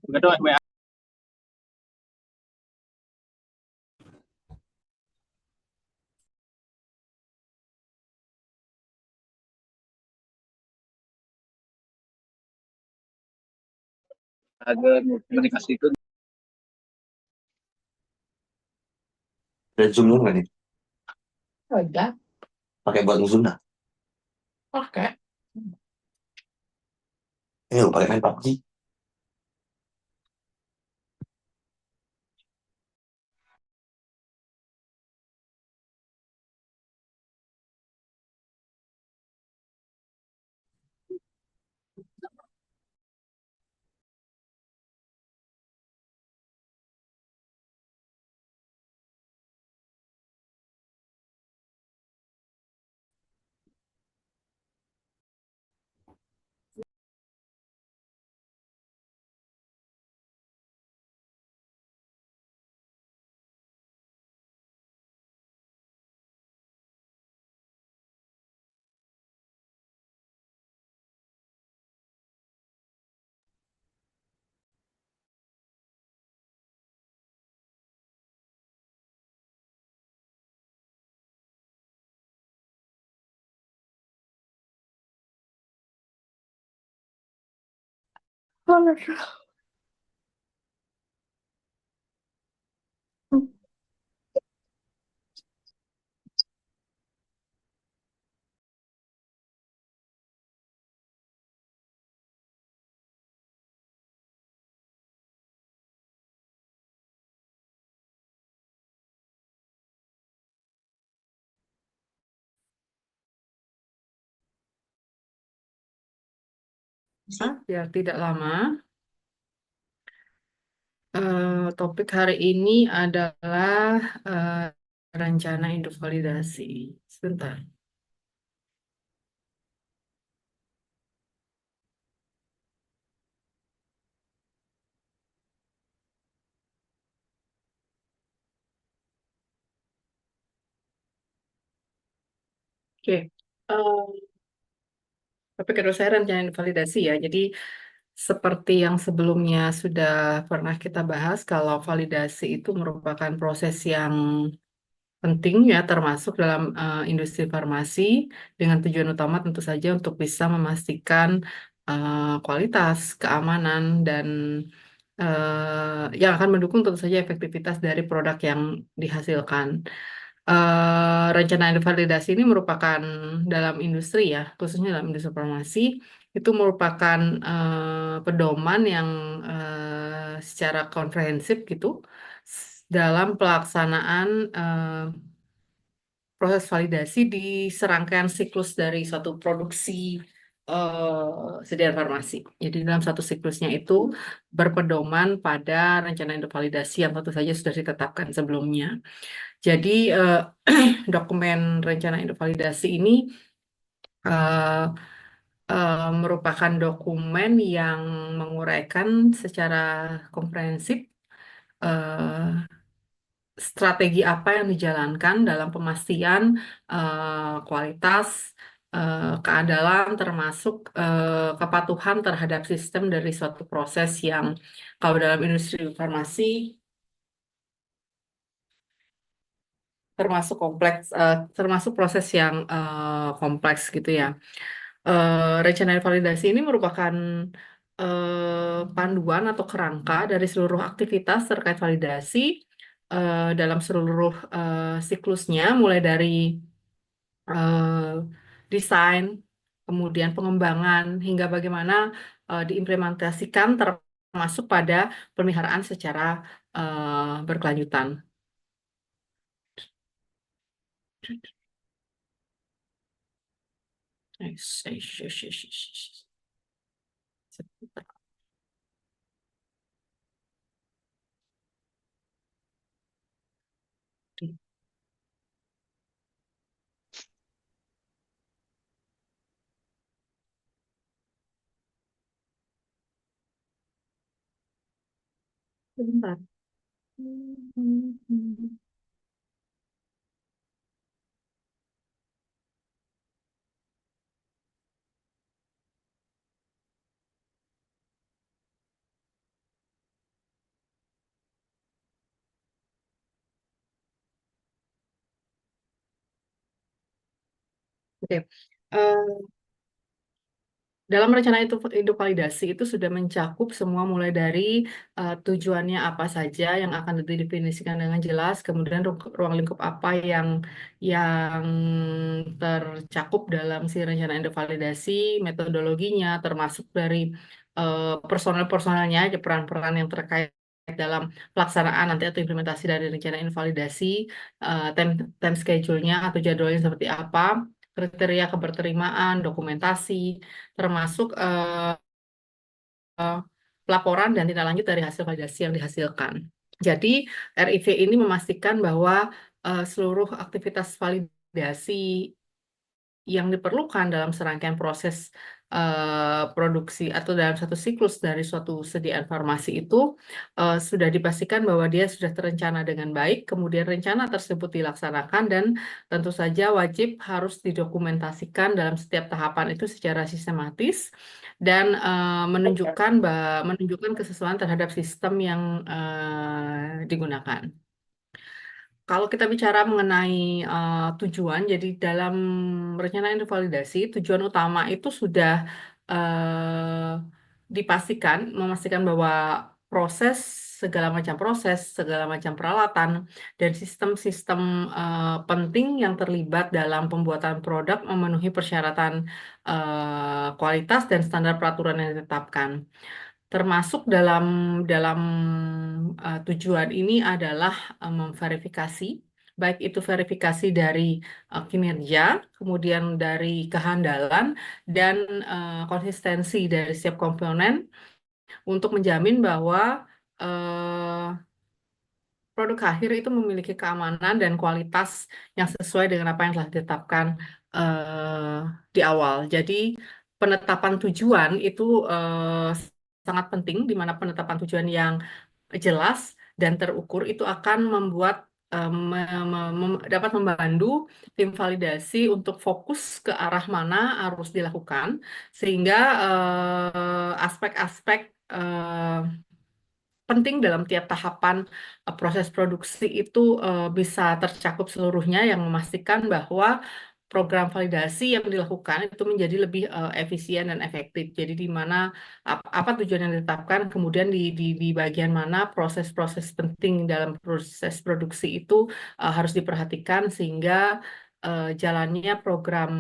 Enggak ada WA. Ada komunikasi itu. Ada Zoom nggak nih? Ada, Pakai buat Zoom dah. pakai. Lu pakai main PUBG. Biar tidak lama, topik hari ini adalah eh, rencana induk validasi. Sebentar. Oke. Tapi kedua saya rencana induk validasi ya. Jadi seperti yang sebelumnya sudah pernah kita bahas, kalau validasi itu merupakan proses yang penting ya, termasuk dalam industri farmasi, dengan tujuan utama tentu saja untuk bisa memastikan kualitas, keamanan, dan yang akan mendukung tentu saja efektivitas dari produk yang dihasilkan. Rencana validasi ini merupakan dalam industri ya, khususnya dalam industri farmasi, itu merupakan pedoman yang secara komprehensif gitu dalam pelaksanaan proses validasi di serangkaian siklus dari suatu produksi sediaan farmasi. Jadi dalam satu siklusnya itu berpedoman pada rencana induk validasi yang tentu saja sudah ditetapkan sebelumnya. Jadi dokumen rencana induk validasi ini eh, merupakan dokumen yang menguraikan secara komprehensif eh, strategi apa yang dijalankan dalam pemastian kualitas, keandalan, termasuk kepatuhan terhadap sistem dari suatu proses yang kalau dalam industri farmasi termasuk kompleks, termasuk proses yang kompleks gitu ya. Rencana validasi ini merupakan panduan atau kerangka dari seluruh aktivitas terkait validasi dalam seluruh siklusnya, mulai dari eh, desain, kemudian pengembangan, hingga bagaimana diimplementasikan termasuk pada pemeliharaan secara berkelanjutan. Sebentar. Sebentar. Oke. Dalam rencana itu induk validasi itu sudah mencakup semua mulai dari tujuannya apa saja yang akan didefinisikan dengan jelas, kemudian ruang lingkup apa yang tercakup dalam si rencana induk validasi, metodologinya, termasuk dari personel-personelnya, aja peran-peran yang terkait dalam pelaksanaan nanti atau implementasi dari rencana invalidasi, time, time schedule-nya atau jadwalnya seperti apa, kriteria keberterimaan, dokumentasi, termasuk pelaporan dan tindak lanjut dari hasil validasi yang dihasilkan. Jadi, RIV ini memastikan bahwa seluruh aktivitas validasi yang diperlukan dalam serangkaian proses produksi atau dalam satu siklus dari suatu sediaan farmasi itu sudah dipastikan bahwa dia sudah terencana dengan baik, kemudian rencana tersebut dilaksanakan dan tentu saja wajib harus didokumentasikan dalam setiap tahapan itu secara sistematis dan menunjukkan kesesuaian terhadap sistem yang digunakan. Kalau kita bicara mengenai tujuan, jadi dalam rencana induk validasi, tujuan utama itu sudah eh, memastikan bahwa proses, segala macam peralatan, dan sistem-sistem penting yang terlibat dalam pembuatan produk memenuhi persyaratan kualitas dan standar peraturan yang ditetapkan. Termasuk dalam tujuan ini adalah memverifikasi, baik itu verifikasi dari kinerja, kemudian dari kehandalan, dan konsistensi dari setiap komponen untuk menjamin bahwa eh, produk akhir itu memiliki keamanan dan kualitas yang sesuai dengan apa yang telah ditetapkan eh, di awal. Jadi penetapan tujuan itu sangat penting, di mana penetapan tujuan yang jelas dan terukur itu akan membuat dapat membantu tim validasi untuk fokus ke arah mana harus dilakukan, sehingga aspek-aspek penting dalam tiap tahapan proses produksi itu bisa tercakup seluruhnya yang memastikan bahwa program validasi yang dilakukan itu menjadi lebih efisien dan efektif. Jadi di mana apa tujuan yang ditetapkan, kemudian di bagian mana proses-proses penting dalam proses produksi itu harus diperhatikan sehingga jalannya program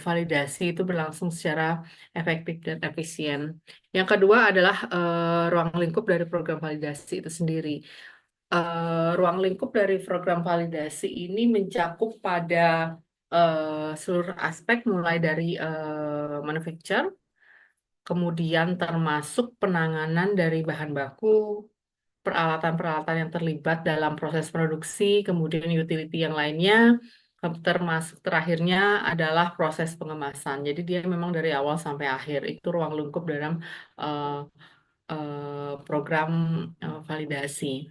validasi itu berlangsung secara efektif dan efisien. Yang kedua adalah ruang lingkup dari program validasi itu sendiri. Ruang lingkup dari program validasi ini mencakup pada seluruh aspek mulai dari manufacture, kemudian termasuk penanganan dari bahan baku, peralatan-peralatan yang terlibat dalam proses produksi, kemudian utility yang lainnya, termasuk terakhirnya adalah proses pengemasan. Jadi dia memang dari awal sampai akhir itu ruang lingkup dalam eh, program validasi.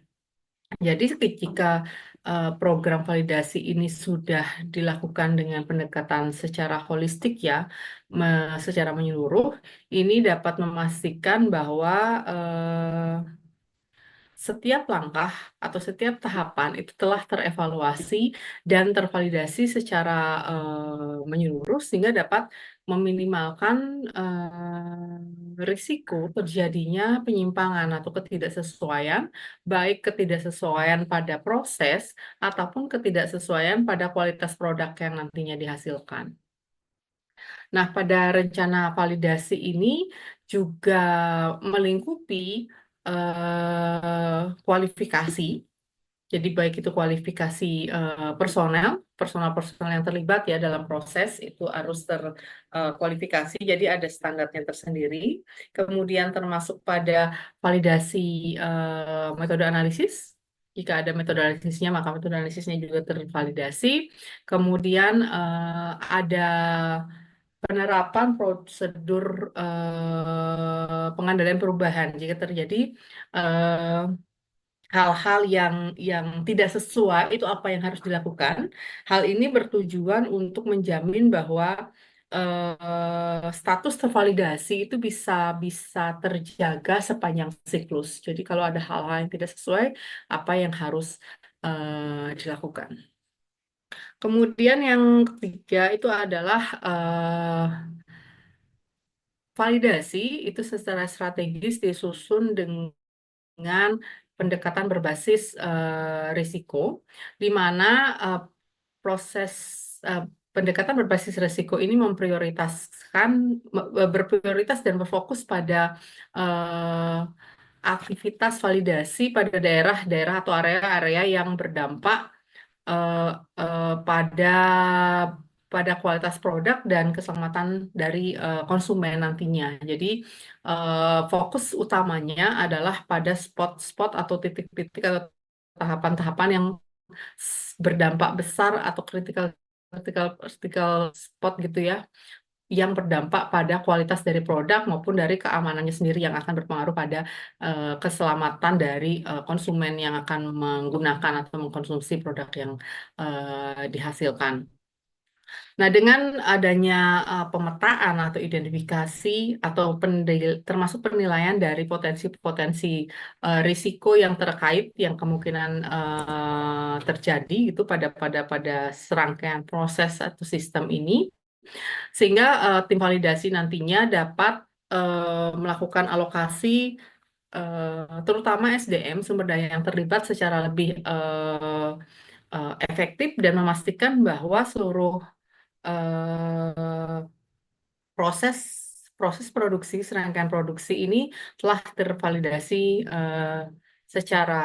Jadi ketika program validasi ini sudah dilakukan dengan pendekatan secara holistik ya, secara menyeluruh, ini dapat memastikan bahwa setiap langkah atau setiap tahapan itu telah terevaluasi dan tervalidasi secara menyeluruh sehingga dapat meminimalkan risiko terjadinya penyimpangan atau ketidaksesuaian, baik ketidaksesuaian pada proses ataupun ketidaksesuaian pada kualitas produk yang nantinya dihasilkan. Nah, pada rencana validasi ini juga melingkupi kualifikasi. Jadi baik itu kualifikasi personal yang terlibat ya dalam proses itu harus terkualifikasi. Jadi ada standarnya tersendiri. Kemudian termasuk pada validasi metode analisis. Jika ada metode analisisnya, maka metode analisisnya juga tervalidasi. Kemudian ada penerapan prosedur pengendalian perubahan jika terjadi hal-hal yang tidak sesuai itu apa yang harus dilakukan. Hal ini bertujuan untuk menjamin bahwa status tervalidasi itu bisa bisa terjaga sepanjang siklus. Jadi kalau ada hal-hal yang tidak sesuai, apa yang harus dilakukan. Kemudian yang ketiga itu adalah validasi itu secara strategis disusun dengan pendekatan berbasis risiko, di mana proses pendekatan berbasis risiko ini berprioritas dan berfokus pada aktivitas validasi pada daerah-daerah atau area-area yang berdampak pada kualitas produk dan keselamatan dari konsumen nantinya. Jadi fokus utamanya adalah pada spot-spot atau titik-titik atau tahapan-tahapan yang berdampak besar atau critical spot gitu ya, yang berdampak pada kualitas dari produk maupun dari keamanannya sendiri yang akan berpengaruh pada keselamatan dari konsumen yang akan menggunakan atau mengkonsumsi produk yang dihasilkan. Nah, dengan adanya pemetaan atau identifikasi atau termasuk penilaian dari potensi-potensi risiko yang terkait yang kemungkinan terjadi gitu pada serangkaian proses atau sistem ini, sehingga tim validasi nantinya dapat melakukan alokasi terutama SDM sumber daya yang terlibat secara lebih efektif dan memastikan bahwa seluruh proses proses produksi, serangkaian produksi ini telah tervalidasi secara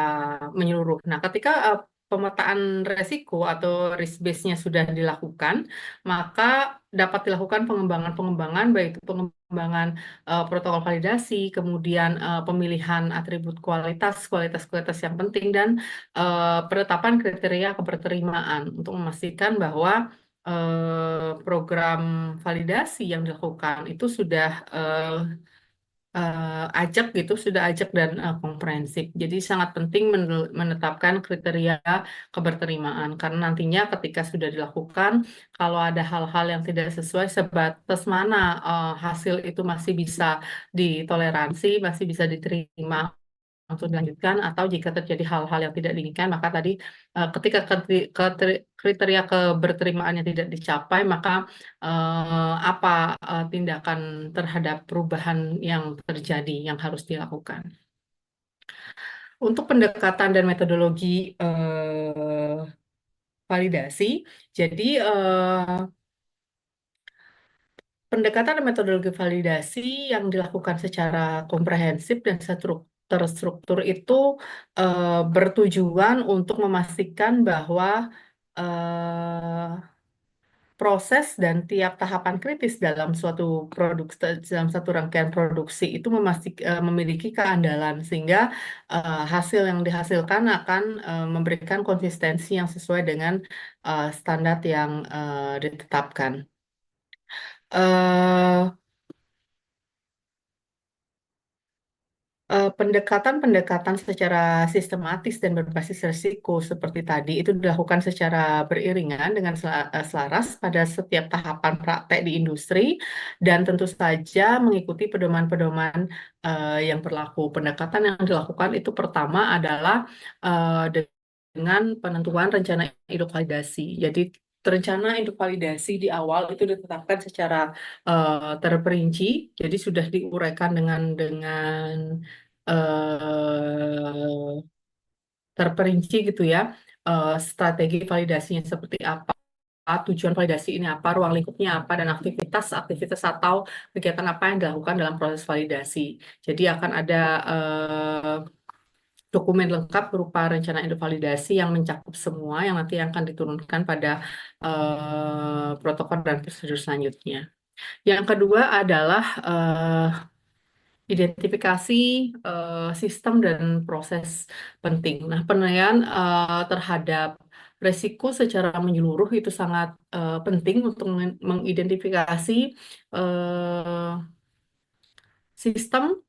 menyeluruh. Nah, ketika pemetaan resiko atau risk base-nya sudah dilakukan, maka dapat dilakukan pengembangan-pengembangan, baik itu pengembangan protokol validasi, kemudian pemilihan atribut kualitas yang penting, dan penetapan kriteria keberterimaan untuk memastikan bahwa program validasi yang dilakukan itu sudah sudah ajak dan komprehensif. Jadi sangat penting menetapkan kriteria keberterimaan karena nantinya ketika sudah dilakukan, kalau ada hal-hal yang tidak sesuai, sebatas mana hasil itu masih bisa ditoleransi, masih bisa diterima langsung dilanjutkan, atau jika terjadi hal-hal yang tidak diinginkan, maka tadi ketika kriteria keberterimaannya tidak dicapai, maka apa tindakan terhadap perubahan yang terjadi yang harus dilakukan. Untuk pendekatan dan metodologi validasi, jadi pendekatan dan metodologi validasi yang dilakukan secara komprehensif dan terstruktur itu bertujuan untuk memastikan bahwa eh, proses dan tiap tahapan kritis dalam suatu produk dalam satu rangkaian produksi itu memiliki keandalan, sehingga hasil yang dihasilkan akan memberikan konsistensi yang sesuai dengan standar yang ditetapkan. eh Pendekatan-pendekatan secara sistematis dan berbasis risiko seperti tadi itu dilakukan secara beriringan dengan selaras pada setiap tahapan praktek di industri, dan tentu saja mengikuti pedoman-pedoman yang berlaku. Pendekatan yang dilakukan itu pertama adalah dengan penentuan rencana induk validasi. Jadi rencana induk validasi di awal itu ditetapkan secara terperinci, jadi sudah diuraikan dengan eh, terperinci gitu ya, strategi validasinya seperti apa, tujuan validasi ini apa, ruang lingkupnya apa, dan aktivitas atau kegiatan apa yang dilakukan dalam proses validasi. Jadi akan ada dokumen lengkap berupa rencana induk validasi yang mencakup semua yang nanti akan diturunkan pada protokol dan prosedur selanjutnya. Yang kedua adalah identifikasi sistem dan proses penting. Nah, penilaian terhadap resiko secara menyeluruh itu sangat penting untuk mengidentifikasi eh, sistem,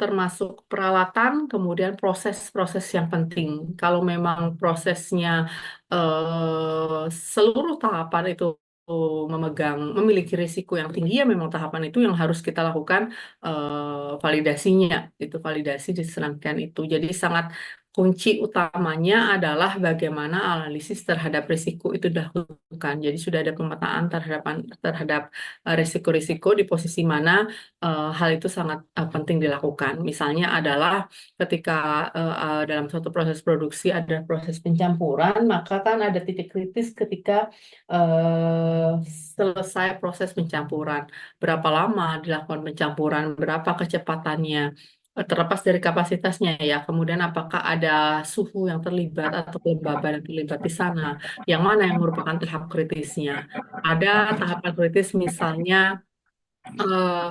termasuk peralatan, kemudian proses-proses yang penting. Kalau memang prosesnya seluruh tahapan itu memiliki risiko yang tinggi, ya memang tahapan itu yang harus kita lakukan validasinya. Itu validasi di serangkaian itu. Jadi sangat kunci utamanya adalah bagaimana analisis terhadap risiko itu dilakukan. Jadi sudah ada pemetaan terhadap risiko-risiko di posisi mana hal itu sangat penting dilakukan. Misalnya adalah ketika dalam suatu proses produksi ada proses pencampuran, maka kan ada titik kritis ketika eh, selesai proses pencampuran. Berapa lama dilakukan pencampuran, berapa kecepatannya, terlepas dari kapasitasnya ya. Kemudian apakah ada suhu yang terlibat atau kelembaban yang terlibat di sana, yang mana yang merupakan tahap kritisnya. Ada tahapan kritis misalnya eh,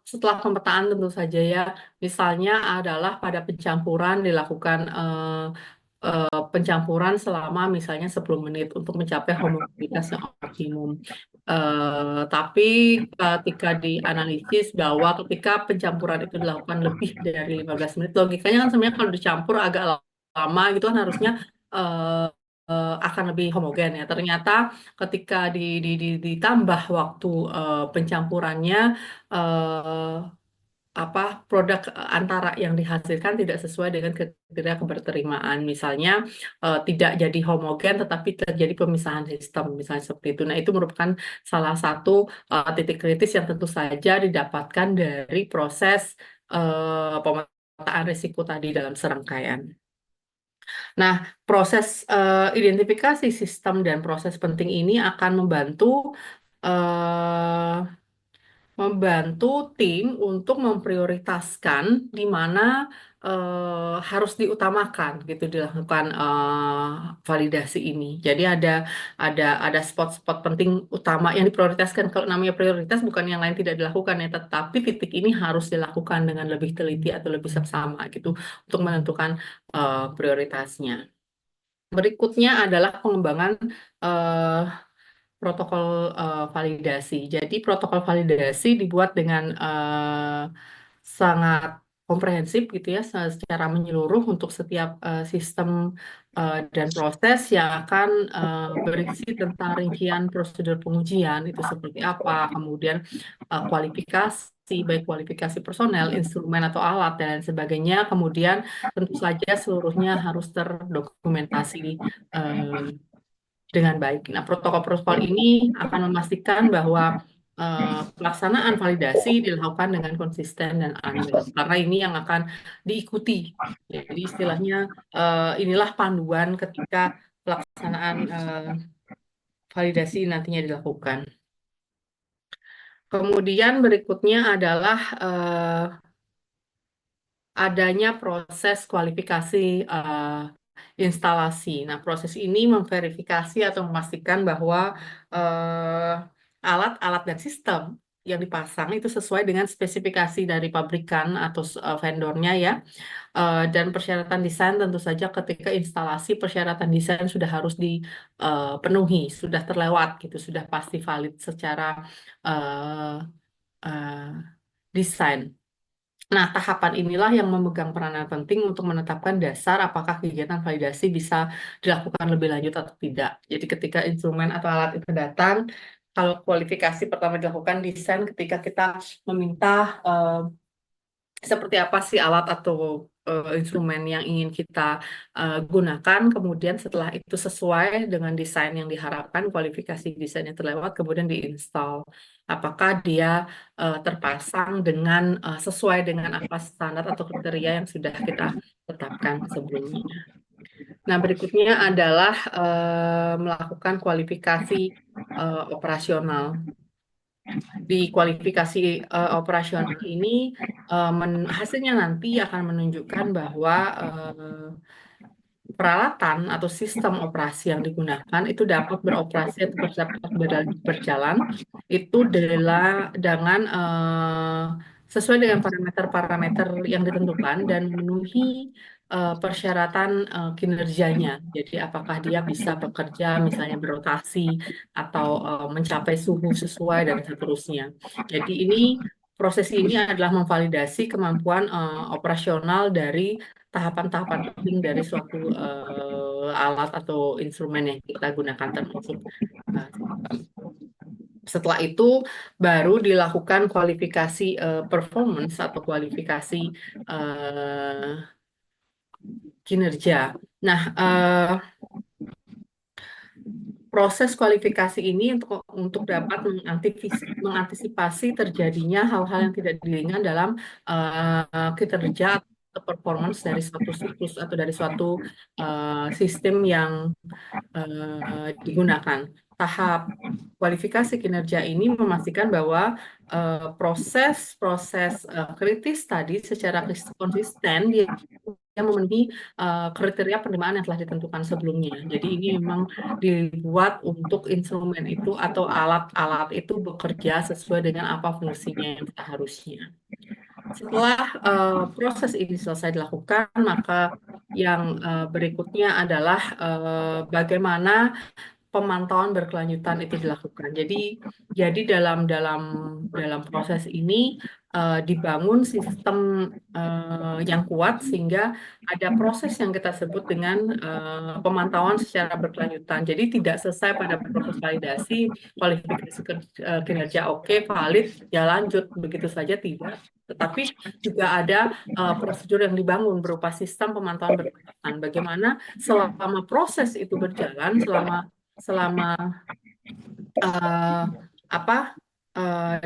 setelah pemetaan tentu saja ya, misalnya adalah pada pencampuran dilakukan pencampuran selama misalnya 10 menit untuk mencapai homogenitas yang optimum. Tapi ketika dianalisis bahwa ketika pencampuran itu dilakukan lebih dari 15 menit, logikanya kan sebenarnya kalau dicampur agak lama gitu kan, harusnya eh, akan lebih homogen ya. Ternyata ketika ditambah waktu pencampurannya, eh, apa produk antara yang dihasilkan tidak sesuai dengan kriteria keberterimaan. Misalnya tidak jadi homogen tetapi terjadi pemisahan sistem, misalnya seperti itu. Nah, itu merupakan salah satu titik kritis yang tentu saja didapatkan dari proses pemetaan risiko tadi dalam serangkaian. Nah, proses identifikasi sistem dan proses penting ini akan eh, membantu tim untuk memprioritaskan di mana harus diutamakan gitu dilakukan validasi ini. Jadi ada spot-spot penting utama yang diprioritaskan. Kalau namanya prioritas bukan yang lain tidak dilakukan ya, tetapi titik ini harus dilakukan dengan lebih teliti atau lebih seksama gitu untuk menentukan prioritasnya. Berikutnya adalah pengembangan eh, protokol validasi. Jadi protokol validasi dibuat dengan sangat komprehensif gitu ya, secara menyeluruh untuk setiap sistem dan proses yang akan berisi tentang rincian prosedur pengujian itu seperti apa, kemudian kualifikasi baik kualifikasi personel, instrumen atau alat dan lain sebagainya. Kemudian tentu saja seluruhnya harus terdokumentasi dengan baik. Nah, protokol-protokol ini akan memastikan bahwa pelaksanaan validasi dilakukan dengan konsisten dan adil, karena ini yang akan diikuti. Jadi istilahnya inilah panduan ketika pelaksanaan validasi nantinya dilakukan. Kemudian berikutnya adalah adanya proses kualifikasi instalasi. Nah, proses ini memverifikasi atau memastikan bahwa alat-alat dan sistem yang dipasang itu sesuai dengan spesifikasi dari pabrikan atau vendornya ya. Dan persyaratan desain tentu saja ketika instalasi persyaratan desain sudah harus dipenuhi, sudah terlewat gitu, sudah pasti valid secara desain. Nah, tahapan inilah yang memegang peranan penting untuk menetapkan dasar apakah kegiatan validasi bisa dilakukan lebih lanjut atau tidak. Jadi ketika instrumen atau alat itu datang, kalau kualifikasi pertama dilakukan desain ketika kita meminta seperti apa sih alat atau instrumen yang ingin kita gunakan, kemudian setelah itu sesuai dengan desain yang diharapkan, kualifikasi desainnya terlewat, kemudian diinstal. Apakah dia terpasang dengan sesuai dengan apa standar atau kriteria yang sudah kita tetapkan sebelumnya. Nah, berikutnya adalah melakukan kualifikasi operasional. Di kualifikasi operasional ini hasilnya nanti akan menunjukkan bahwa peralatan atau sistem operasi yang digunakan itu dapat beroperasi atau dapat berjalan itu dengan sesuai dengan parameter-parameter yang ditentukan dan memenuhi persyaratan kinerjanya. Jadi apakah dia bisa bekerja misalnya berotasi atau mencapai suhu sesuai dan seterusnya. Jadi proses ini adalah memvalidasi kemampuan operasional dari tahapan-tahapan penting dari suatu alat atau instrumen yang kita gunakan termasuk setelah itu baru dilakukan kualifikasi performance atau kualifikasi kinerja. Nah, proses kualifikasi ini untuk dapat mengantisipasi terjadinya hal-hal yang tidak diinginkan dalam kinerja atau performance dari suatu siklus atau dari suatu sistem yang digunakan. Tahap kualifikasi kinerja ini memastikan bahwa proses-proses kritis tadi secara konsisten dia memenuhi kriteria penerimaan yang telah ditentukan sebelumnya. Jadi ini memang dibuat untuk instrumen itu atau alat-alat itu bekerja sesuai dengan apa fungsinya yang seharusnya. Setelah proses ini selesai dilakukan, maka yang berikutnya adalah bagaimana pemantauan berkelanjutan itu dilakukan. Jadi dalam proses ini dibangun sistem yang kuat sehingga ada proses yang kita sebut dengan pemantauan secara berkelanjutan. Jadi tidak selesai pada proses validasi, kualifikasi kinerja oke, valid, ya lanjut, begitu saja tidak. Tetapi juga ada prosedur yang dibangun berupa sistem pemantauan berkelanjutan. Bagaimana selama proses itu berjalan, selama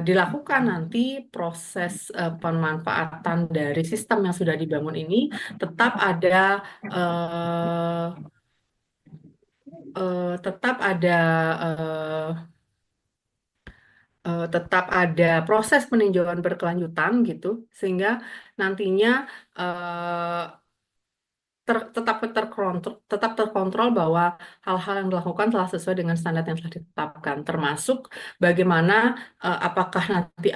dilakukan nanti proses pemanfaatan dari sistem yang sudah dibangun ini tetap ada proses peninjauan berkelanjutan gitu, sehingga nantinya tetap terkontrol bahwa hal-hal yang dilakukan telah sesuai dengan standar yang telah ditetapkan, termasuk bagaimana apakah nanti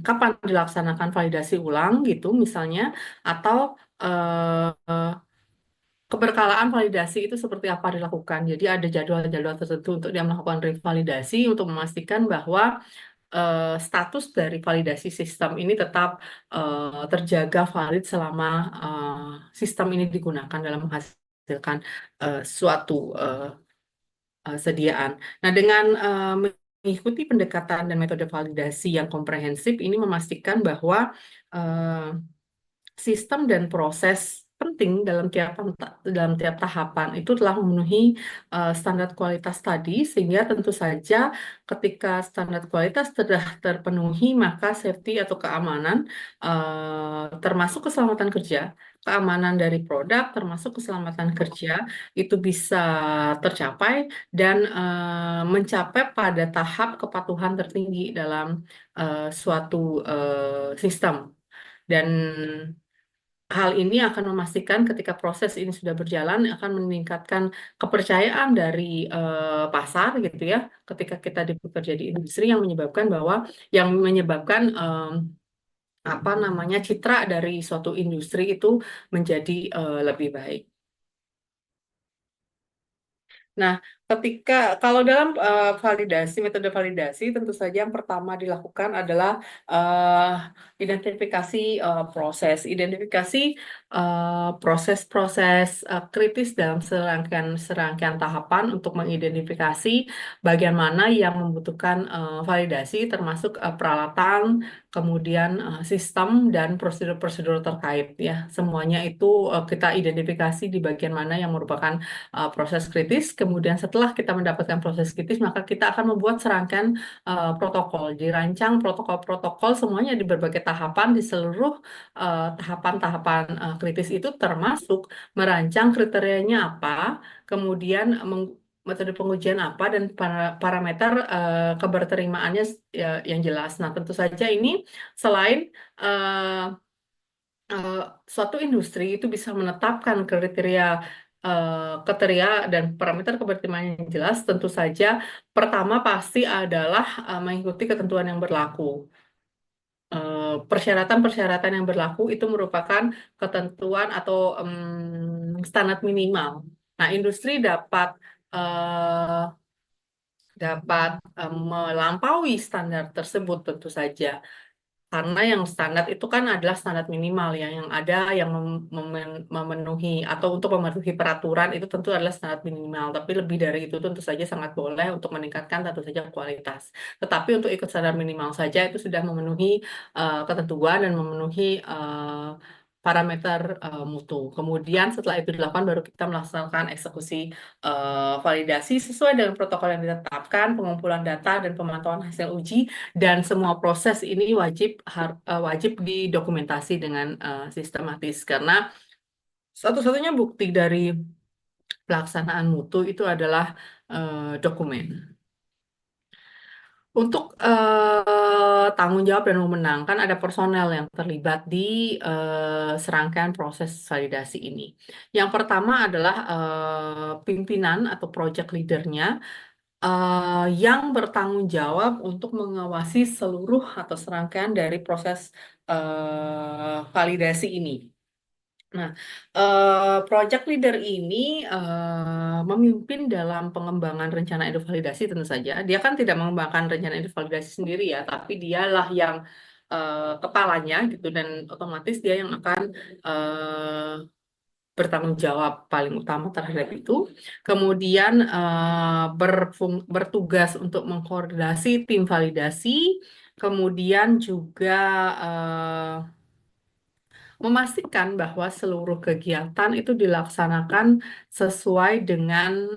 kapan dilaksanakan validasi ulang gitu misalnya, atau keberkalaan validasi itu seperti apa dilakukan. Jadi ada jadwal-jadwal tertentu untuk dia melakukan revalidasi untuk memastikan bahwa status dari validasi sistem ini tetap terjaga valid selama sistem ini digunakan dalam menghasilkan suatu sediaan. Nah, dengan mengikuti pendekatan dan metode validasi yang komprehensif ini memastikan bahwa eh, sistem dan proses penting dalam tiap tahapan itu telah memenuhi standar kualitas tadi, sehingga tentu saja ketika standar kualitas sudah terpenuhi, maka safety atau keamanan termasuk keselamatan kerja, keamanan dari produk termasuk keselamatan kerja itu bisa tercapai dan mencapai pada tahap kepatuhan tertinggi dalam suatu sistem. Dan hal ini akan memastikan ketika proses ini sudah berjalan akan meningkatkan kepercayaan dari pasar gitu ya, ketika kita bekerja di industri yang menyebabkan apa namanya citra dari suatu industri itu menjadi lebih baik. Nah, kalau dalam metode validasi, tentu saja yang pertama dilakukan adalah identifikasi proses-proses kritis dalam serangkaian tahapan untuk mengidentifikasi bagian mana yang membutuhkan validasi, termasuk peralatan, kemudian sistem dan prosedur-prosedur terkait ya. Semuanya itu kita identifikasi di bagian mana yang merupakan proses kritis. Kemudian setelah kita mendapatkan proses kritis, maka kita akan membuat serangkaian protokol. Dirancang protokol-protokol semuanya di berbagai tahapan, di seluruh tahapan-tahapan kritis itu termasuk merancang kriterianya apa, kemudian metode pengujian apa, dan parameter keberterimaannya yang jelas. Nah, tentu saja ini selain eh, eh, suatu industri itu bisa menetapkan kriteria dan parameter keberterimaan yang jelas, tentu saja pertama pasti adalah mengikuti ketentuan yang berlaku. Persyaratan-persyaratan yang berlaku itu merupakan ketentuan atau standar minimal. Nah, industri eh, dapat melampaui standar tersebut tentu saja. Karena yang standar itu kan adalah standar minimal ya, yang ada yang memenuhi atau untuk memenuhi peraturan itu tentu adalah standar minimal. Tapi lebih dari itu tentu saja sangat boleh untuk meningkatkan tentu saja kualitas. Tetapi untuk ikut standar minimal saja itu sudah memenuhi ketentuan dan memenuhi parameter mutu. Kemudian setelah itu dilakukan baru kita melaksanakan eksekusi validasi sesuai dengan protokol yang ditetapkan, pengumpulan data dan pemantauan hasil uji. Dan semua proses ini wajib didokumentasi dengan sistematis karena satu-satunya bukti dari pelaksanaan mutu itu adalah dokumen. Untuk tanggung jawab dan wewenang, kan ada personel yang terlibat di serangkaian proses validasi ini. Yang pertama adalah pimpinan atau project leadernya yang bertanggung jawab untuk mengawasi seluruh atau serangkaian dari proses validasi ini. Nah, project leader ini memimpin dalam pengembangan rencana induk validasi tentu saja. Dia kan tidak mengembangkan rencana induk validasi sendiri ya, tapi dialah yang kepalanya gitu, dan otomatis dia yang akan bertanggung jawab paling utama terhadap itu. Kemudian bertugas untuk mengkoordinasi tim validasi, kemudian juga memastikan bahwa seluruh kegiatan itu dilaksanakan sesuai dengan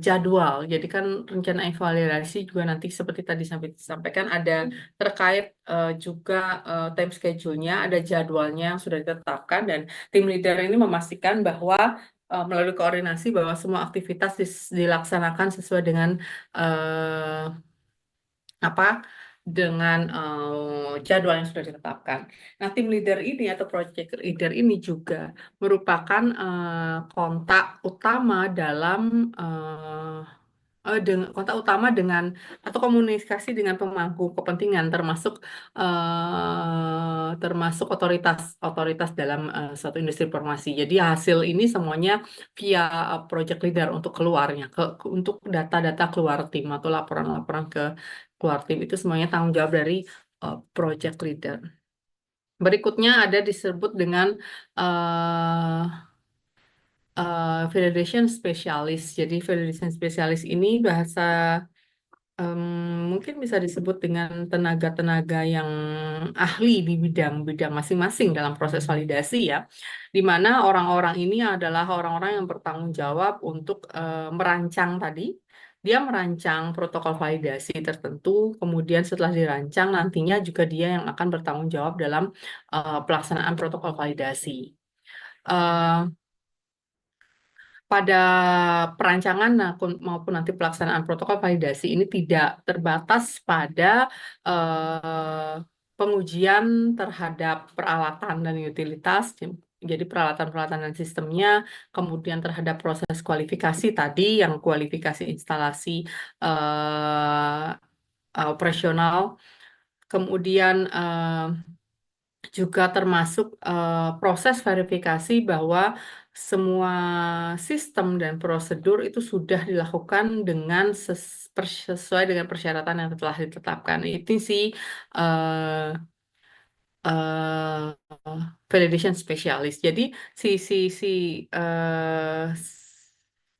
jadwal. Jadi kan rencana evaluasi juga nanti seperti tadi disampaikan ada terkait juga time schedule-nya, ada jadwalnya yang sudah ditetapkan, dan tim leader ini memastikan bahwa melalui koordinasi bahwa semua aktivitas dilaksanakan sesuai dengan eh, apa jadwal yang sudah ditetapkan. Nah, tim leader ini atau project leader ini juga merupakan kontak utama dalam kontak utama dengan atau komunikasi dengan pemangku kepentingan, termasuk otoritas dalam suatu industri informasi. Jadi hasil ini semuanya via project leader untuk keluarnya, untuk data-data keluar tim atau laporan-laporan keluar tim itu semuanya tanggung jawab dari project leader. Berikutnya ada disebut dengan validation specialist. Jadi validation specialist ini bahasa mungkin bisa disebut dengan tenaga-tenaga yang ahli di bidang-bidang masing-masing dalam proses validasi ya, di mana orang-orang ini adalah orang-orang yang bertanggung jawab untuk merancang tadi. Dia merancang protokol validasi tertentu, kemudian setelah dirancang nantinya juga dia yang akan bertanggung jawab dalam pelaksanaan protokol validasi. Eh, pada perancangan maupun nanti pelaksanaan protokol validasi ini tidak terbatas pada eh, pengujian terhadap peralatan dan utilitas, jadi peralatan-peralatan dan sistemnya, kemudian terhadap proses kualifikasi tadi, yang kualifikasi instalasi eh, operasional, kemudian juga termasuk proses verifikasi bahwa semua sistem dan prosedur itu sudah dilakukan dengan sesuai dengan persyaratan yang telah ditetapkan. Itu sih eh, validation specialist. Jadi si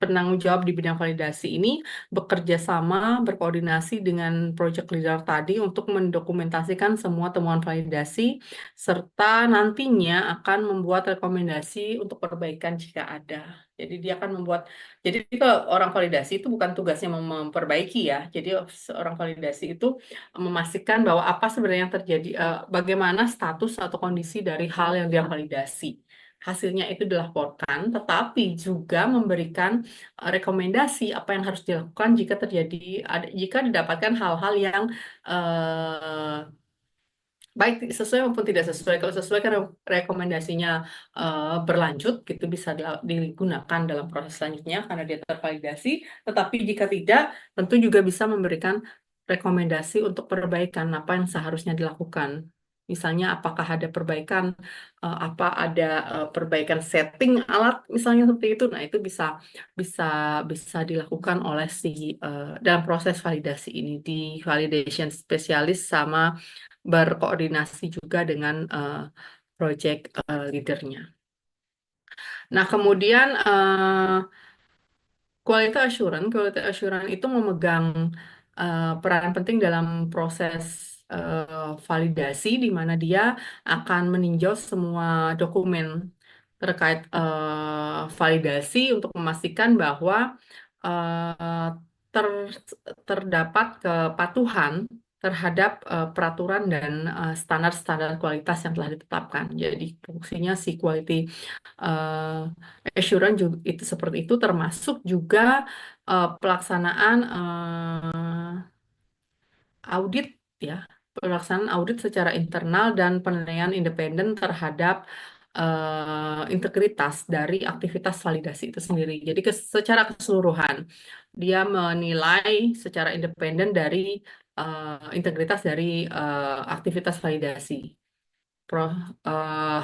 penanggung jawab di bidang validasi ini bekerja sama, berkoordinasi dengan project leader tadi untuk mendokumentasikan semua temuan validasi serta nantinya akan membuat rekomendasi untuk perbaikan jika ada. Jadi dia akan membuat, jadi kalau orang validasi itu bukan tugasnya memperbaiki ya. Jadi seorang validasi itu memastikan bahwa apa sebenarnya yang terjadi, bagaimana status atau kondisi dari hal yang dia validasi. Hasilnya itu dilaporkan, tetapi juga memberikan rekomendasi apa yang harus dilakukan jika terjadi, jika didapatkan hal-hal yang baik sesuai maupun tidak sesuai. Kalau sesuai kan rekomendasinya berlanjut, gitu bisa digunakan dalam proses selanjutnya karena dia tervalidasi. Tetapi jika tidak, tentu juga bisa memberikan rekomendasi untuk perbaikan apa yang seharusnya dilakukan. Misalnya apakah ada perbaikan, apa ada perbaikan setting alat, misalnya seperti itu. Nah itu bisa bisa bisa dilakukan oleh dalam proses validasi ini di validation spesialis sama berkoordinasi juga dengan project leadernya. Nah, kemudian quality assurance itu memegang peran penting dalam proses validasi, di mana dia akan meninjau semua dokumen terkait validasi untuk memastikan bahwa eh, terdapat kepatuhan terhadap peraturan dan standar-standar kualitas yang telah ditetapkan. Jadi fungsinya si quality uh, assurance juga itu seperti itu, termasuk juga pelaksanaan audit ya, pelaksanaan audit secara internal dan penilaian independen terhadap integritas dari aktivitas validasi itu sendiri. Jadi secara keseluruhan dia menilai secara independen dari integritas dari aktivitas validasi.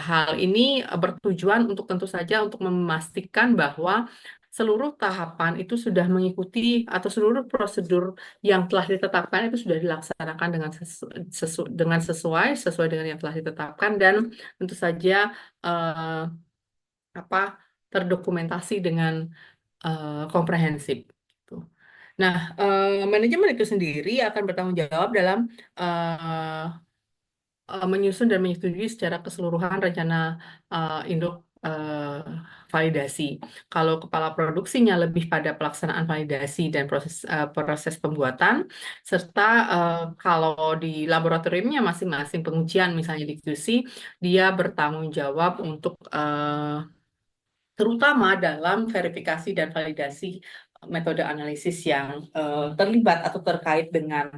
Hal ini bertujuan untuk tentu saja untuk memastikan bahwa seluruh tahapan itu sudah mengikuti atau seluruh prosedur yang telah ditetapkan itu sudah dilaksanakan dengan sesuai dengan yang telah ditetapkan, dan tentu saja eh, apa terdokumentasi dengan komprehensif. Gitu. Nah, manajemen itu sendiri akan bertanggung jawab dalam menyusun dan menyetujui secara keseluruhan rencana induk validasi. Kalau kepala produksinya lebih pada pelaksanaan validasi dan proses pembuatan, serta kalau di laboratoriumnya masing-masing pengujian misalnya di QC, dia bertanggung jawab untuk terutama dalam verifikasi dan validasi metode analisis yang terlibat atau terkait dengan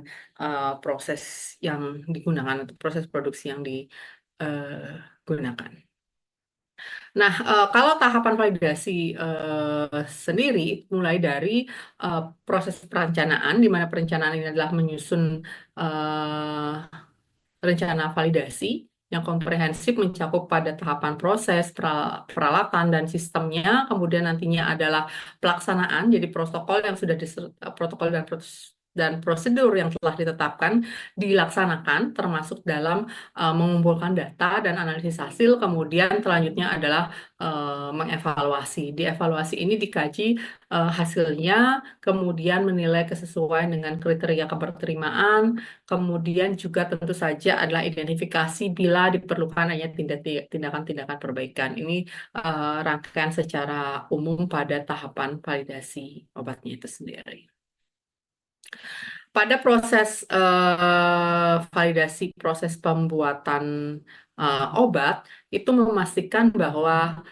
proses yang digunakan atau proses produksi yang digunakan. Nah, kalau tahapan validasi sendiri mulai dari proses perencanaan, di mana perencanaan ini adalah menyusun rencana validasi yang komprehensif mencakup pada tahapan proses, peralatan, dan sistemnya. Kemudian nantinya adalah pelaksanaan, jadi protokol yang sudah protokol dan dan prosedur yang telah ditetapkan dilaksanakan, termasuk dalam mengumpulkan data dan analisis hasil, kemudian selanjutnya adalah mengevaluasi. Di evaluasi ini dikaji hasilnya, kemudian menilai kesesuaian dengan kriteria keberterimaan, kemudian juga tentu saja adalah identifikasi bila diperlukan hanya tindakan-tindakan perbaikan. Ini rangkaian secara umum pada tahapan validasi obatnya itu sendiri. Pada proses validasi proses pembuatan obat itu memastikan bahwa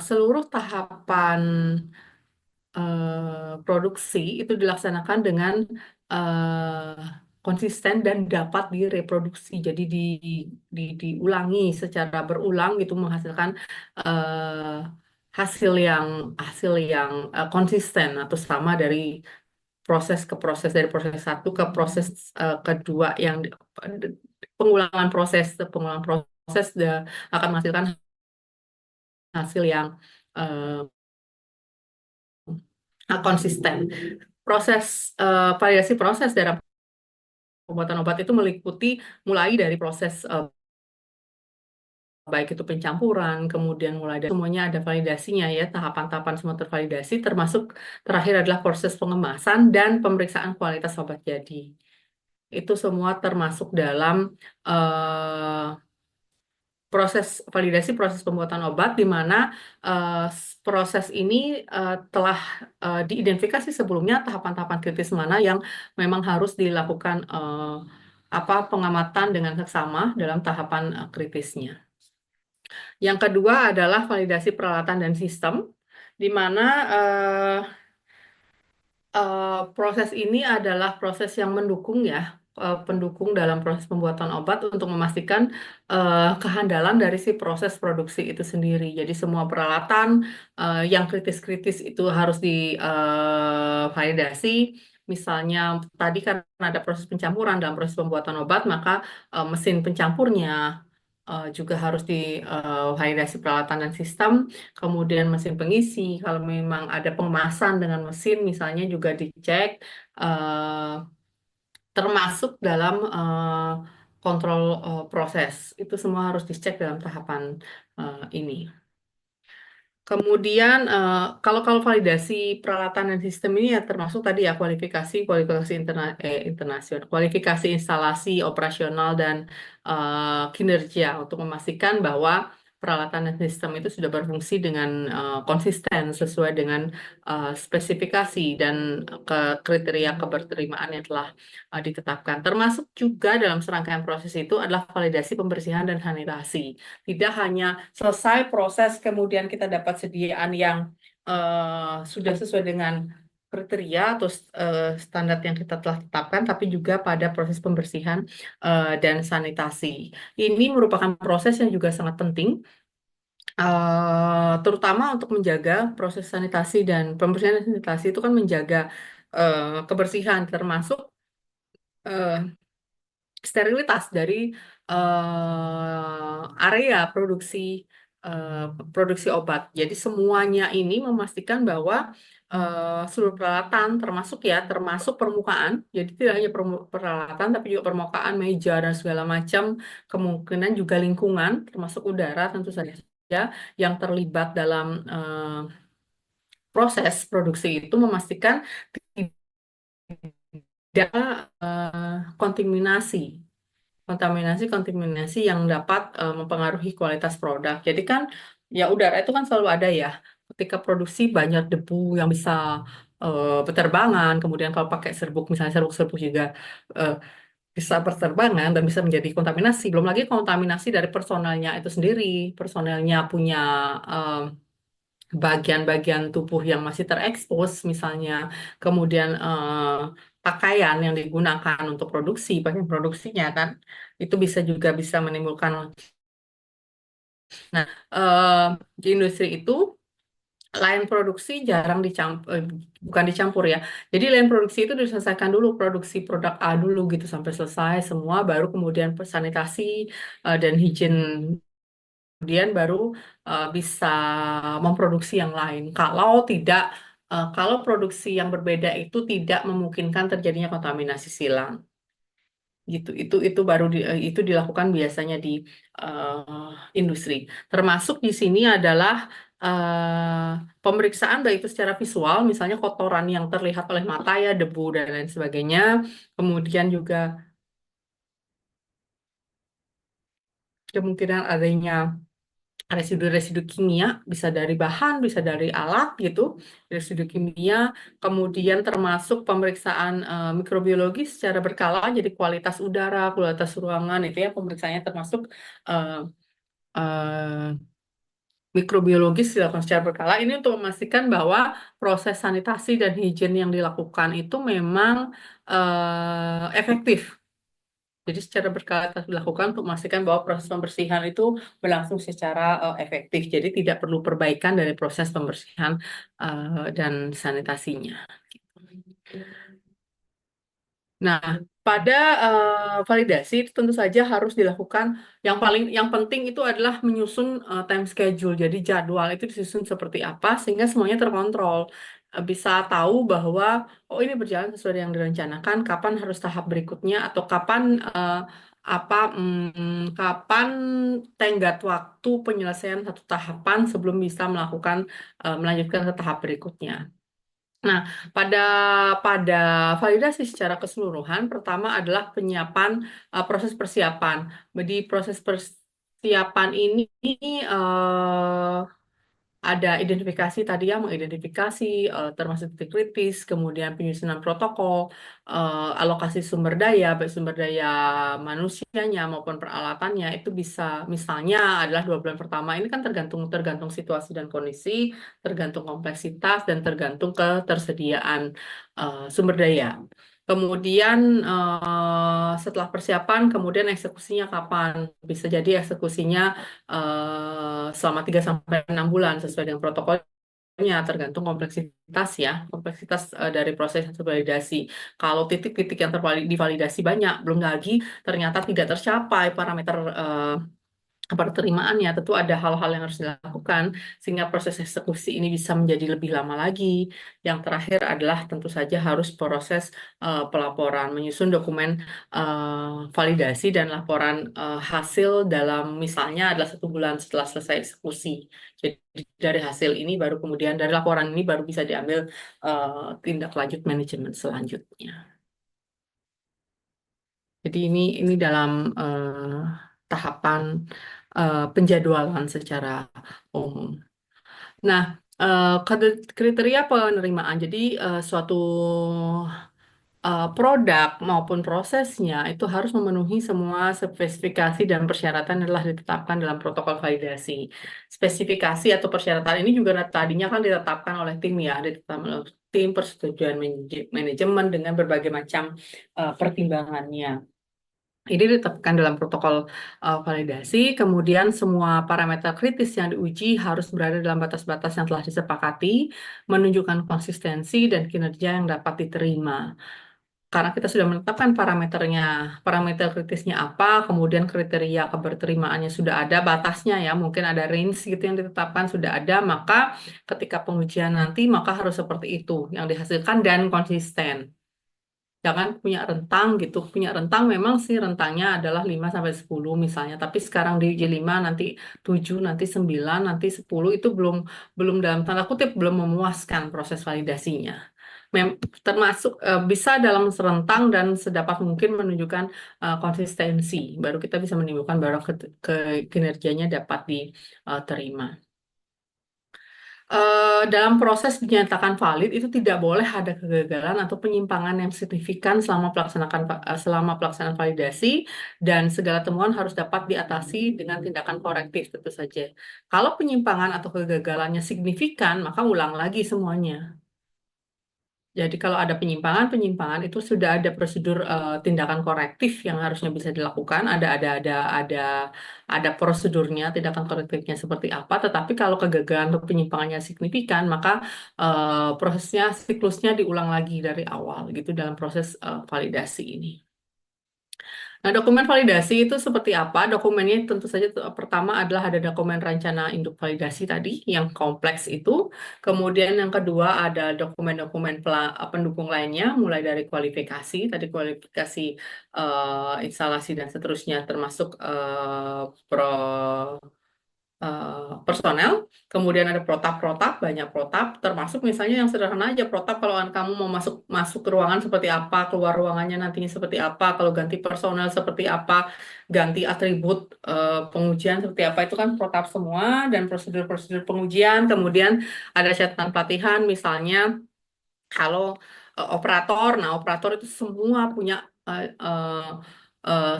seluruh tahapan produksi itu dilaksanakan dengan konsisten dan dapat direproduksi. Jadi diulangi secara berulang gitu menghasilkan hasil yang konsisten atau sama dari proses ke proses, dari proses satu ke proses kedua, yang pengulangan proses akan menghasilkan hasil yang konsisten. Variasi proses dalam pembuatan obat itu meliputi mulai dari proses baik itu pencampuran, kemudian mulai dari semuanya ada validasinya ya, tahapan-tahapan semua tervalidasi, termasuk terakhir adalah proses pengemasan dan pemeriksaan kualitas obat jadi. Itu semua termasuk dalam proses validasi, proses pembuatan obat, di mana proses ini telah diidentifikasi sebelumnya tahapan-tahapan kritis mana yang memang harus dilakukan pengamatan dengan seksama dalam tahapan kritisnya. Yang kedua adalah validasi peralatan dan sistem, di mana proses ini adalah proses yang mendukung ya, pendukung dalam proses pembuatan obat untuk memastikan kehandalan dari si proses produksi itu sendiri. Jadi semua peralatan yang kritis-kritis itu harus divalidasi. Misalnya tadi karena ada proses pencampuran dalam proses pembuatan obat, maka mesin pencampurnya juga harus divalidasi peralatan dan sistem, kemudian mesin pengisi, kalau memang ada pengemasan dengan mesin misalnya juga dicek, termasuk dalam kontrol proses, itu semua harus dicek dalam tahapan ini. Kemudian kalau validasi peralatan dan sistem ini ya termasuk tadi ya kualifikasi internasional, kualifikasi instalasi operasional dan kinerja untuk memastikan bahwa peralatan dan sistem itu sudah berfungsi dengan konsisten sesuai dengan spesifikasi dan kriteria keberterimaan yang telah ditetapkan. Termasuk juga dalam serangkaian proses itu adalah validasi pembersihan dan sanitasi. Tidak hanya selesai proses kemudian kita dapat sediaan yang sudah sesuai dengan kriteria atau standar yang kita telah tetapkan, tapi juga pada proses pembersihan dan sanitasi. Ini merupakan proses yang juga sangat penting, terutama untuk menjaga proses sanitasi dan pembersihan dan sanitasi itu kan menjaga kebersihan, termasuk sterilitas dari area produksi obat. Jadi semuanya ini memastikan bahwa seluruh peralatan termasuk permukaan. Jadi tidak hanya peralatan tapi juga permukaan, meja dan segala macam, kemungkinan juga lingkungan termasuk udara tentu saja yang terlibat dalam proses produksi itu, memastikan tidak kontaminasi yang dapat mempengaruhi kualitas produk. Jadi kan ya udara itu kan selalu ada ya. Ketika produksi banyak debu yang bisa berterbangan, kemudian kalau pakai serbuk misalnya serbuk juga bisa berterbangan dan bisa menjadi kontaminasi. Belum lagi kontaminasi dari personelnya itu sendiri. Personelnya punya bagian-bagian tubuh yang masih terekspos misalnya, kemudian pakaian yang digunakan untuk produksi, bagian produksinya kan, itu bisa menimbulkan. Nah, di industri itu line produksi bukan dicampur ya. Jadi line produksi itu diselesaikan dulu, produksi produk A dulu gitu sampai selesai semua, baru kemudian sanitasi dan higien, kemudian baru bisa memproduksi yang lain. Kalau tidak kalau produksi yang berbeda itu tidak memungkinkan terjadinya kontaminasi silang. Gitu. Itu baru itu dilakukan biasanya di industri. Termasuk di sini adalah pemeriksaan baik itu secara visual, misalnya kotoran yang terlihat oleh mata ya, debu dan lain sebagainya. Kemudian juga kemungkinan adanya residu-residu kimia, bisa dari bahan, bisa dari alat gitu, residu kimia, kemudian termasuk pemeriksaan mikrobiologi secara berkala, jadi kualitas udara, kualitas ruangan, itu ya pemeriksaannya termasuk eh, eh, mikrobiologis dilakukan secara berkala. Ini untuk memastikan bahwa proses sanitasi dan higien yang dilakukan itu memang efektif. Jadi secara berkala dilakukan untuk memastikan bahwa proses pembersihan itu berlangsung secara efektif. Jadi tidak perlu perbaikan dari proses pembersihan dan sanitasinya. Nah, pada validasi itu tentu saja harus dilakukan yang penting itu adalah menyusun time schedule. Jadi jadwal itu disusun seperti apa sehingga semuanya terkontrol. Bisa tahu bahwa oh ini berjalan sesuai yang direncanakan, kapan harus tahap berikutnya atau kapan kapan tenggat waktu penyelesaian satu tahapan sebelum bisa melanjutkan ke tahap berikutnya. Nah, pada pada validasi secara keseluruhan, pertama adalah penyiapan proses persiapan. Jadi proses persiapan ini eh, ada identifikasi tadi ya, mengidentifikasi termasuk titik kritis, kemudian penyusunan protokol, alokasi sumber daya, baik sumber daya manusianya maupun peralatannya itu bisa misalnya adalah 2 bulan pertama ini kan tergantung tergantung situasi dan kondisi, tergantung kompleksitas dan tergantung ketersediaan sumber daya. Kemudian setelah persiapan, kemudian eksekusinya kapan? Bisa jadi eksekusinya selama 3 sampai 6 bulan sesuai dengan protokolnya tergantung kompleksitas ya, kompleksitas dari proses validasi. Kalau titik-titik yang divalidasi banyak, belum lagi ternyata tidak tercapai parameter penerimaannya, tentu ada hal-hal yang harus dilakukan sehingga proses eksekusi ini bisa menjadi lebih lama lagi. Yang terakhir adalah tentu saja harus proses pelaporan, menyusun dokumen validasi dan laporan hasil dalam misalnya adalah 1 bulan setelah selesai eksekusi. Jadi dari hasil ini baru kemudian dari laporan ini baru bisa diambil tindak lanjut manajemen selanjutnya. Jadi ini dalam tahapan penjadwalan secara umum. Nah, kriteria penerimaan. Jadi suatu produk maupun prosesnya itu harus memenuhi semua spesifikasi dan persyaratan yang telah ditetapkan dalam protokol validasi. Spesifikasi atau persyaratan ini juga tadinya kan ditetapkan oleh tim ya, ditetapkan oleh tim persetujuan manajemen dengan berbagai macam pertimbangannya. Ini ditetapkan dalam protokol validasi, kemudian semua parameter kritis yang diuji harus berada dalam batas-batas yang telah disepakati, menunjukkan konsistensi dan kinerja yang dapat diterima. Karena kita sudah menetapkan parameternya, parameter kritisnya apa, kemudian kriteria keberterimaannya sudah ada, batasnya ya, mungkin ada range gitu yang ditetapkan sudah ada, maka ketika pengujian nanti, maka harus seperti itu yang dihasilkan dan konsisten. Jangan punya rentang gitu. Punya rentang memang sih rentangnya adalah 5 sampai 10 misalnya, tapi sekarang di uji 5 nanti 7 nanti 9 nanti 10 itu belum belum dalam tanda kutip belum memuaskan proses validasinya. Termasuk bisa dalam serentang dan sedapat mungkin menunjukkan konsistensi. Baru kita bisa menimbulkan bahwa kinerjanya dapat diterima. Dalam proses dinyatakan valid itu tidak boleh ada kegagalan atau penyimpangan yang signifikan selama pelaksanaan validasi dan segala temuan harus dapat diatasi dengan tindakan korektif tentu saja. Kalau penyimpangan atau kegagalannya signifikan, maka ulang lagi semuanya. Jadi kalau ada penyimpangan itu sudah ada prosedur tindakan korektif yang harusnya bisa dilakukan. Ada prosedurnya tindakan korektifnya seperti apa. Tetapi kalau kegagalan atau penyimpangannya signifikan, maka prosesnya siklusnya diulang lagi dari awal gitu dalam proses validasi ini. Nah, dokumen validasi itu seperti apa? Dokumennya tentu saja pertama adalah ada dokumen rencana induk validasi tadi yang kompleks itu. Kemudian yang kedua ada dokumen-dokumen pendukung lainnya, mulai dari kualifikasi, tadi kualifikasi instalasi dan seterusnya, termasuk personel, kemudian ada protap-protap, banyak protap, termasuk misalnya yang sederhana aja protap kalau kamu mau masuk masuk ke ruangan seperti apa, keluar ruangannya nantinya seperti apa, kalau ganti personel seperti apa, ganti atribut pengujian seperti apa, itu kan protap semua dan prosedur-prosedur pengujian, kemudian ada catatan pelatihan misalnya kalau operator, nah operator itu semua punya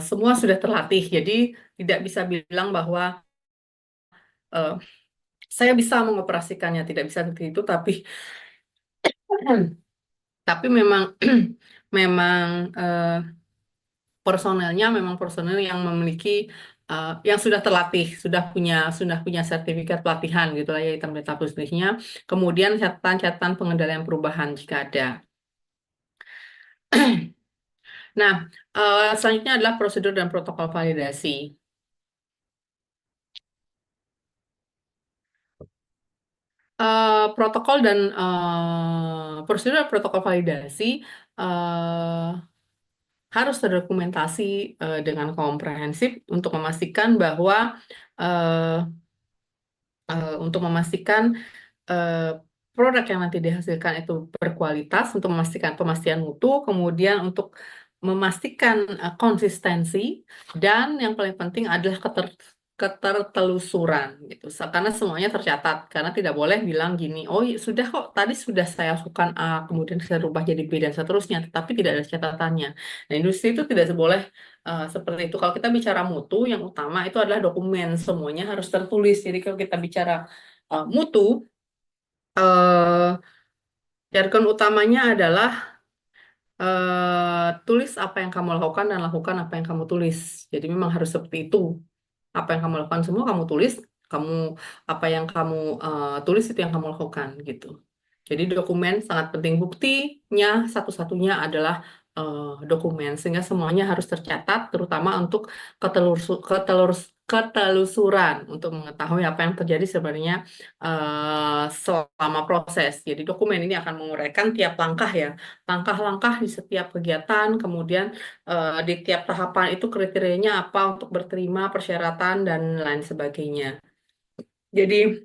semua sudah terlatih, jadi tidak bisa bilang bahwa eh, saya bisa mengoperasikannya, tidak bisa seperti itu, tapi memang memang personelnya memang personel yang memiliki yang sudah terlatih, sudah punya sertifikat pelatihan gitu lah ya hitam di atas putihnya. Kemudian catatan-catatan pengendalian perubahan jika ada. Nah, selanjutnya adalah prosedur dan protokol validasi. Protokol dan prosedur dan protokol validasi eh, harus terdokumentasi dengan komprehensif untuk memastikan bahwa eh, untuk memastikan eh, produk yang nanti dihasilkan itu berkualitas, untuk memastikan pemastian mutu, kemudian untuk memastikan konsistensi, dan yang paling penting adalah ketertelusuran gitu. Karena semuanya tercatat, karena tidak boleh bilang gini, oh sudah kok tadi sudah saya masukkan A, kemudian saya rubah jadi B dan seterusnya, tetapi tidak ada catatannya. Nah, industri itu tidak boleh seperti itu. Kalau kita bicara mutu, yang utama itu adalah dokumen, semuanya harus tertulis. Jadi kalau kita bicara mutu, eh, jargon utamanya adalah tulis apa yang kamu lakukan dan lakukan apa yang kamu tulis. Jadi memang harus seperti itu. Apa yang kamu lakukan semua kamu tulis, kamu apa yang kamu tulis itu yang kamu lakukan gitu. Jadi dokumen sangat penting. Buktinya satu-satunya adalah dokumen, sehingga semuanya harus tercatat, terutama untuk ketelusuran untuk mengetahui apa yang terjadi sebenarnya selama proses. Jadi dokumen ini akan menguraikan tiap langkah ya, langkah-langkah di setiap kegiatan, kemudian di tiap tahapan itu kriterianya apa untuk berterima, persyaratan, dan lain sebagainya. Jadi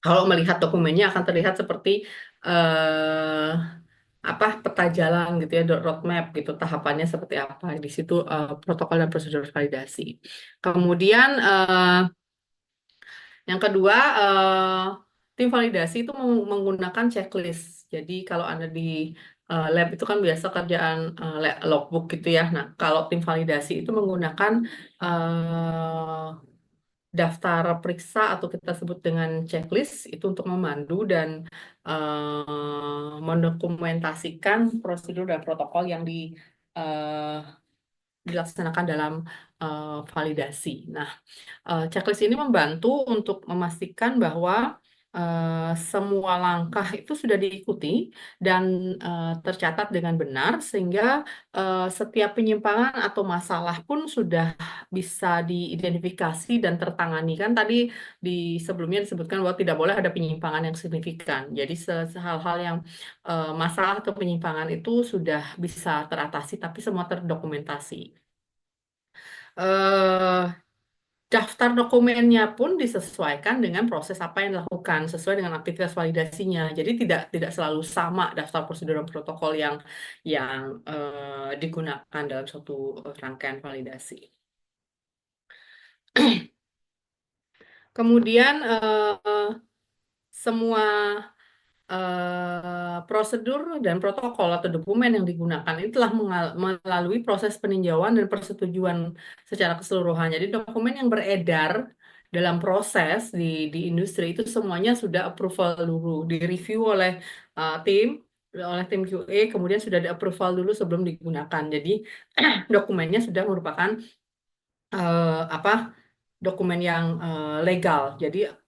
kalau melihat dokumennya akan terlihat seperti eh, apa peta jalan gitu ya, roadmap gitu, tahapannya seperti apa. Di situ protokol dan prosedur validasi. Kemudian yang kedua, tim validasi itu menggunakan checklist. Jadi kalau Anda di lab itu kan biasa kerjaan logbook gitu ya. Nah, kalau tim validasi itu menggunakan daftar periksa atau kita sebut dengan checklist itu untuk memandu dan mendokumentasikan prosedur dan protokol yang eh, dilaksanakan dalam validasi. Nah, checklist ini membantu untuk memastikan bahwa semua langkah itu sudah diikuti dan tercatat dengan benar, sehingga setiap penyimpangan atau masalah pun sudah bisa diidentifikasi dan tertangani. Kan tadi di sebelumnya disebutkan bahwa tidak boleh ada penyimpangan yang signifikan. Jadi hal-hal yang masalah atau penyimpangan itu sudah bisa teratasi, tapi semua terdokumentasi. eh Daftar dokumennya pun disesuaikan dengan proses apa yang dilakukan sesuai dengan aktivitas validasinya. Jadi tidak selalu sama daftar prosedur dan protokol yang digunakan dalam suatu rangkaian validasi. Kemudian semua prosedur dan protokol atau dokumen yang digunakan itu telah melalui proses peninjauan dan persetujuan secara keseluruhan. Jadi dokumen yang beredar dalam proses di industri itu semuanya sudah approval dulu, direview tim oleh tim QA, kemudian sudah di approval dulu sebelum digunakan. Jadi dokumennya sudah merupakan apa dokumen yang legal. Jadi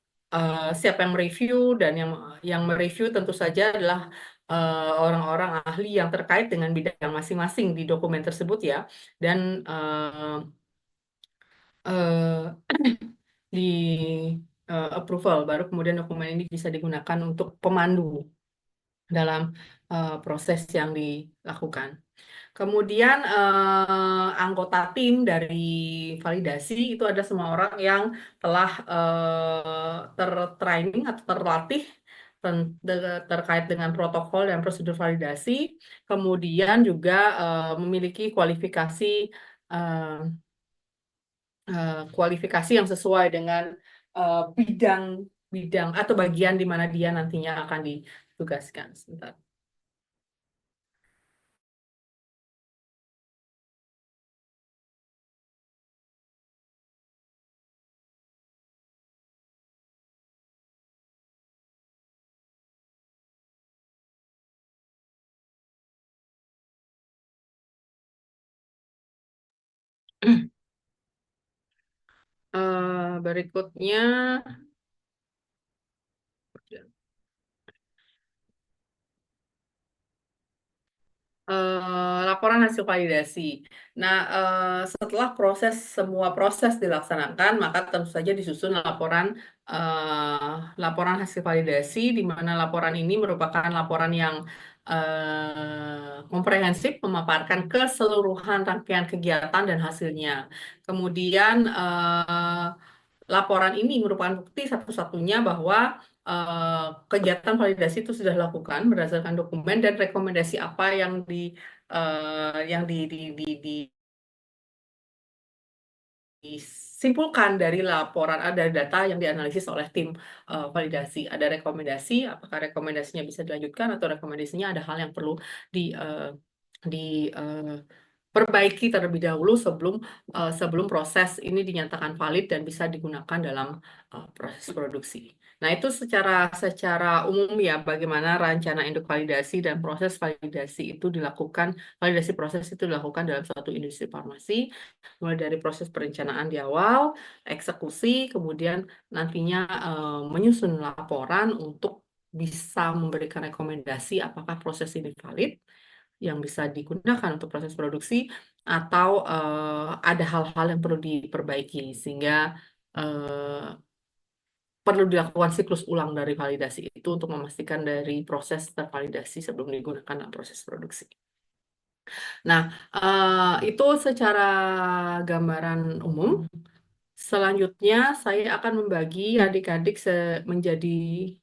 siapa yang mereview dan yang mereview tentu saja adalah orang-orang ahli yang terkait dengan bidang masing-masing di dokumen tersebut ya, dan eh, di approval, baru kemudian dokumen ini bisa digunakan untuk pemandu dalam proses yang dilakukan. Kemudian anggota tim dari validasi itu ada semua orang yang telah tertraining atau terlatih terkait dengan protokol dan prosedur validasi, kemudian juga memiliki eh, kualifikasi yang sesuai dengan bidang bidang atau bagian di mana dia nantinya akan ditugaskan. Sebentar. Berikutnya laporan hasil validasi. Nah, setelah semua proses dilaksanakan, maka tentu saja disusun laporan hasil validasi, di mana laporan ini merupakan laporan yang komprehensif, memaparkan keseluruhan rangkaian kegiatan dan hasilnya. Kemudian laporan ini merupakan bukti satu-satunya bahwa kegiatan validasi itu sudah dilakukan berdasarkan dokumen dan rekomendasi apa yang disimpulkan dari laporan, ada data yang dianalisis oleh tim validasi. Ada rekomendasi, apakah rekomendasinya bisa dilanjutkan atau rekomendasinya ada hal yang perlu di perbaiki terlebih dahulu sebelum proses ini dinyatakan valid dan bisa digunakan dalam proses produksi. Nah, itu secara umum ya bagaimana rencana induk validasi dan proses validasi itu dilakukan, validasi proses itu dilakukan dalam suatu industri farmasi, mulai dari proses perencanaan di awal, eksekusi, kemudian nantinya menyusun laporan untuk bisa memberikan rekomendasi apakah proses ini valid yang bisa digunakan untuk proses produksi atau ada hal-hal yang perlu diperbaiki sehingga eh, perlu dilakukan siklus ulang dari validasi itu untuk memastikan dari proses tervalidasi sebelum digunakan dalam proses produksi. Nah, itu secara gambaran umum. Selanjutnya, saya akan membagi adik-adik menjadi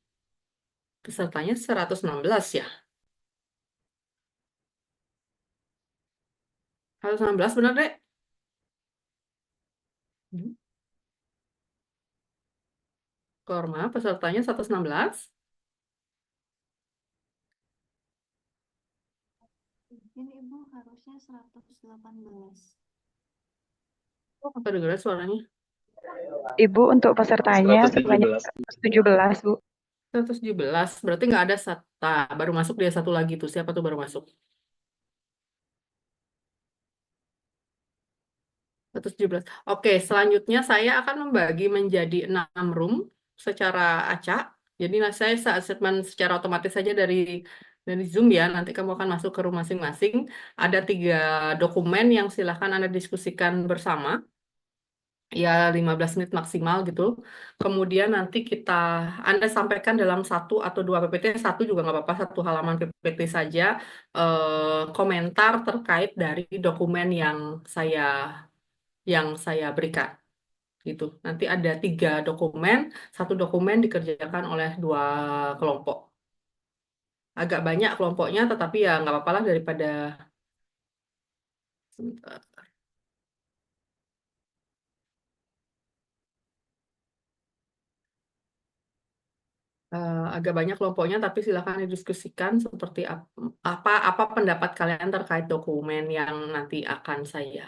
pesertanya 116 ya. 116 benar, Dek? Hmm. Korma, pesertanya 116. Mungkin Ibu harusnya 118. Oh, kedengeran suaranya. Ibu untuk pesertanya 117. sebanyak 117, Bu. 117, berarti nggak ada baru masuk dia satu lagi tuh. Siapa tuh baru masuk? 117. Oke, selanjutnya saya akan membagi menjadi 6 room secara acak. Jadi saya assessment secara otomatis saja dari Zoom ya. Nanti kamu akan masuk ke room masing-masing. Ada 3 dokumen yang silahkan Anda diskusikan bersama. Ya 15 menit maksimal gitu. Kemudian nanti Anda sampaikan dalam 1 atau 2 PPT, satu juga nggak apa-apa, 1 halaman PPT saja, komentar terkait dari dokumen yang saya berikan gitu. Nanti ada 3 dokumen, 1 dokumen dikerjakan oleh 2 kelompok. Agak banyak kelompoknya, tetapi ya nggak apa-apa lah daripada agak banyak kelompoknya, tapi silakan didiskusikan seperti apa pendapat kalian terkait dokumen yang nanti akan saya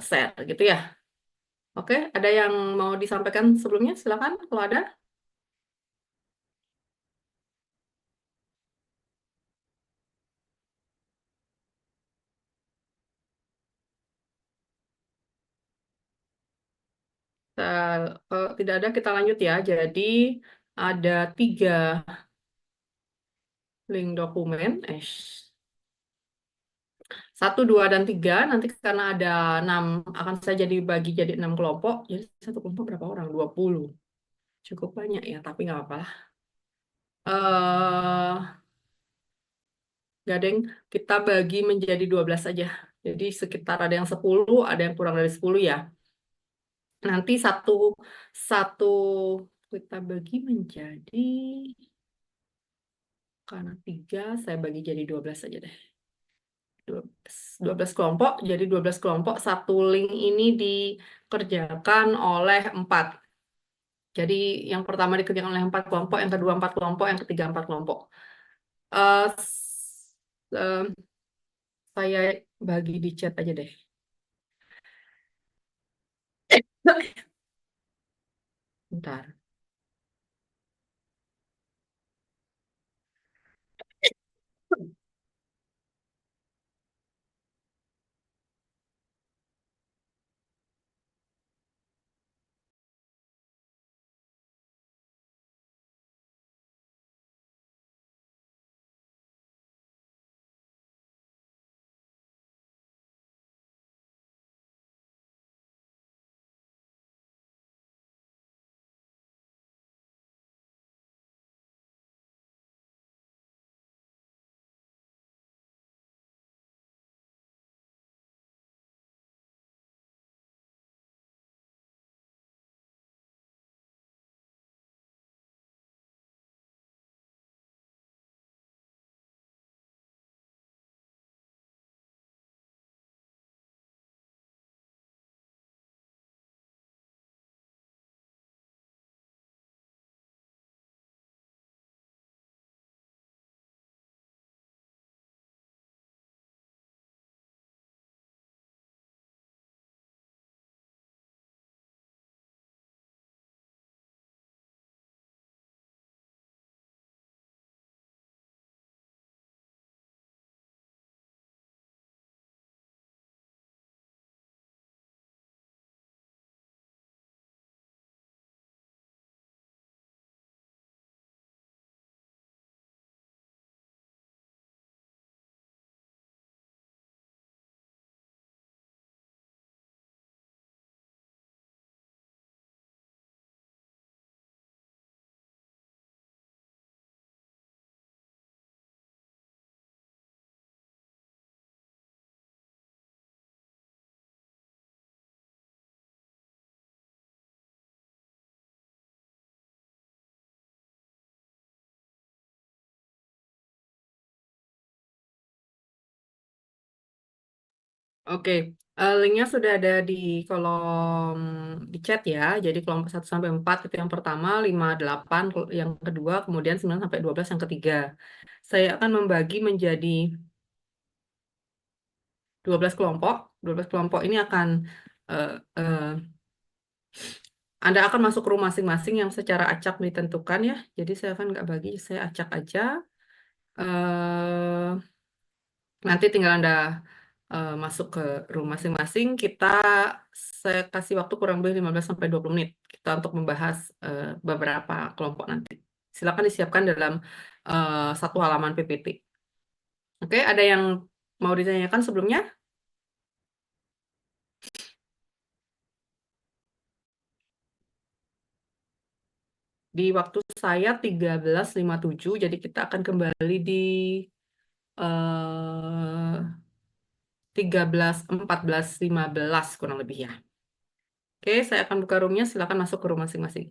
share gitu ya. Oke, ada yang mau disampaikan sebelumnya? Silakan kalau ada. Kalau tidak ada, kita lanjut ya. Jadi ada 3 link dokumen. 1, 2, dan 3. Nanti karena ada 6, akan saya bagi jadi 6 kelompok. Jadi satu kelompok berapa orang? 20. Cukup banyak ya, tapi nggak apa-apa lah. Gading, kita bagi menjadi 12 aja. Jadi sekitar ada yang 10, ada yang kurang dari 10 ya. Nanti satu kita bagi menjadi, karena 3, saya bagi jadi 12 aja deh. 12 kelompok, jadi 12 kelompok, satu link ini dikerjakan oleh 4. Jadi yang pertama dikerjakan oleh 4 kelompok, yang kedua 4 kelompok, yang ketiga 4 kelompok. Eh, eh, saya bagi di chat aja deh. Bentar. Oke, linknya sudah ada di kolom di chat ya. Jadi kelompok 1 sampai 4 itu yang pertama, 5, 8 yang kedua, kemudian 9 sampai 12 yang ketiga. Saya akan membagi menjadi 12 kelompok. 12 kelompok ini akan eh, eh, Anda akan masuk ke room masing-masing yang secara acak ditentukan ya. Jadi saya akan nggak bagi, saya acak aja. Eh, Nanti tinggal Anda masuk ke room masing-masing. Saya kasih waktu kurang lebih 15 sampai 20 menit kita untuk membahas beberapa kelompok nanti. Silakan disiapkan dalam satu halaman PPT. Oke, ada yang mau ditanyakan sebelumnya? Di waktu saya 13.57, jadi kita akan kembali di 13, 14, 15 kurang lebih ya. Oke, saya akan buka roomnya. Silakan masuk ke room masing-masing.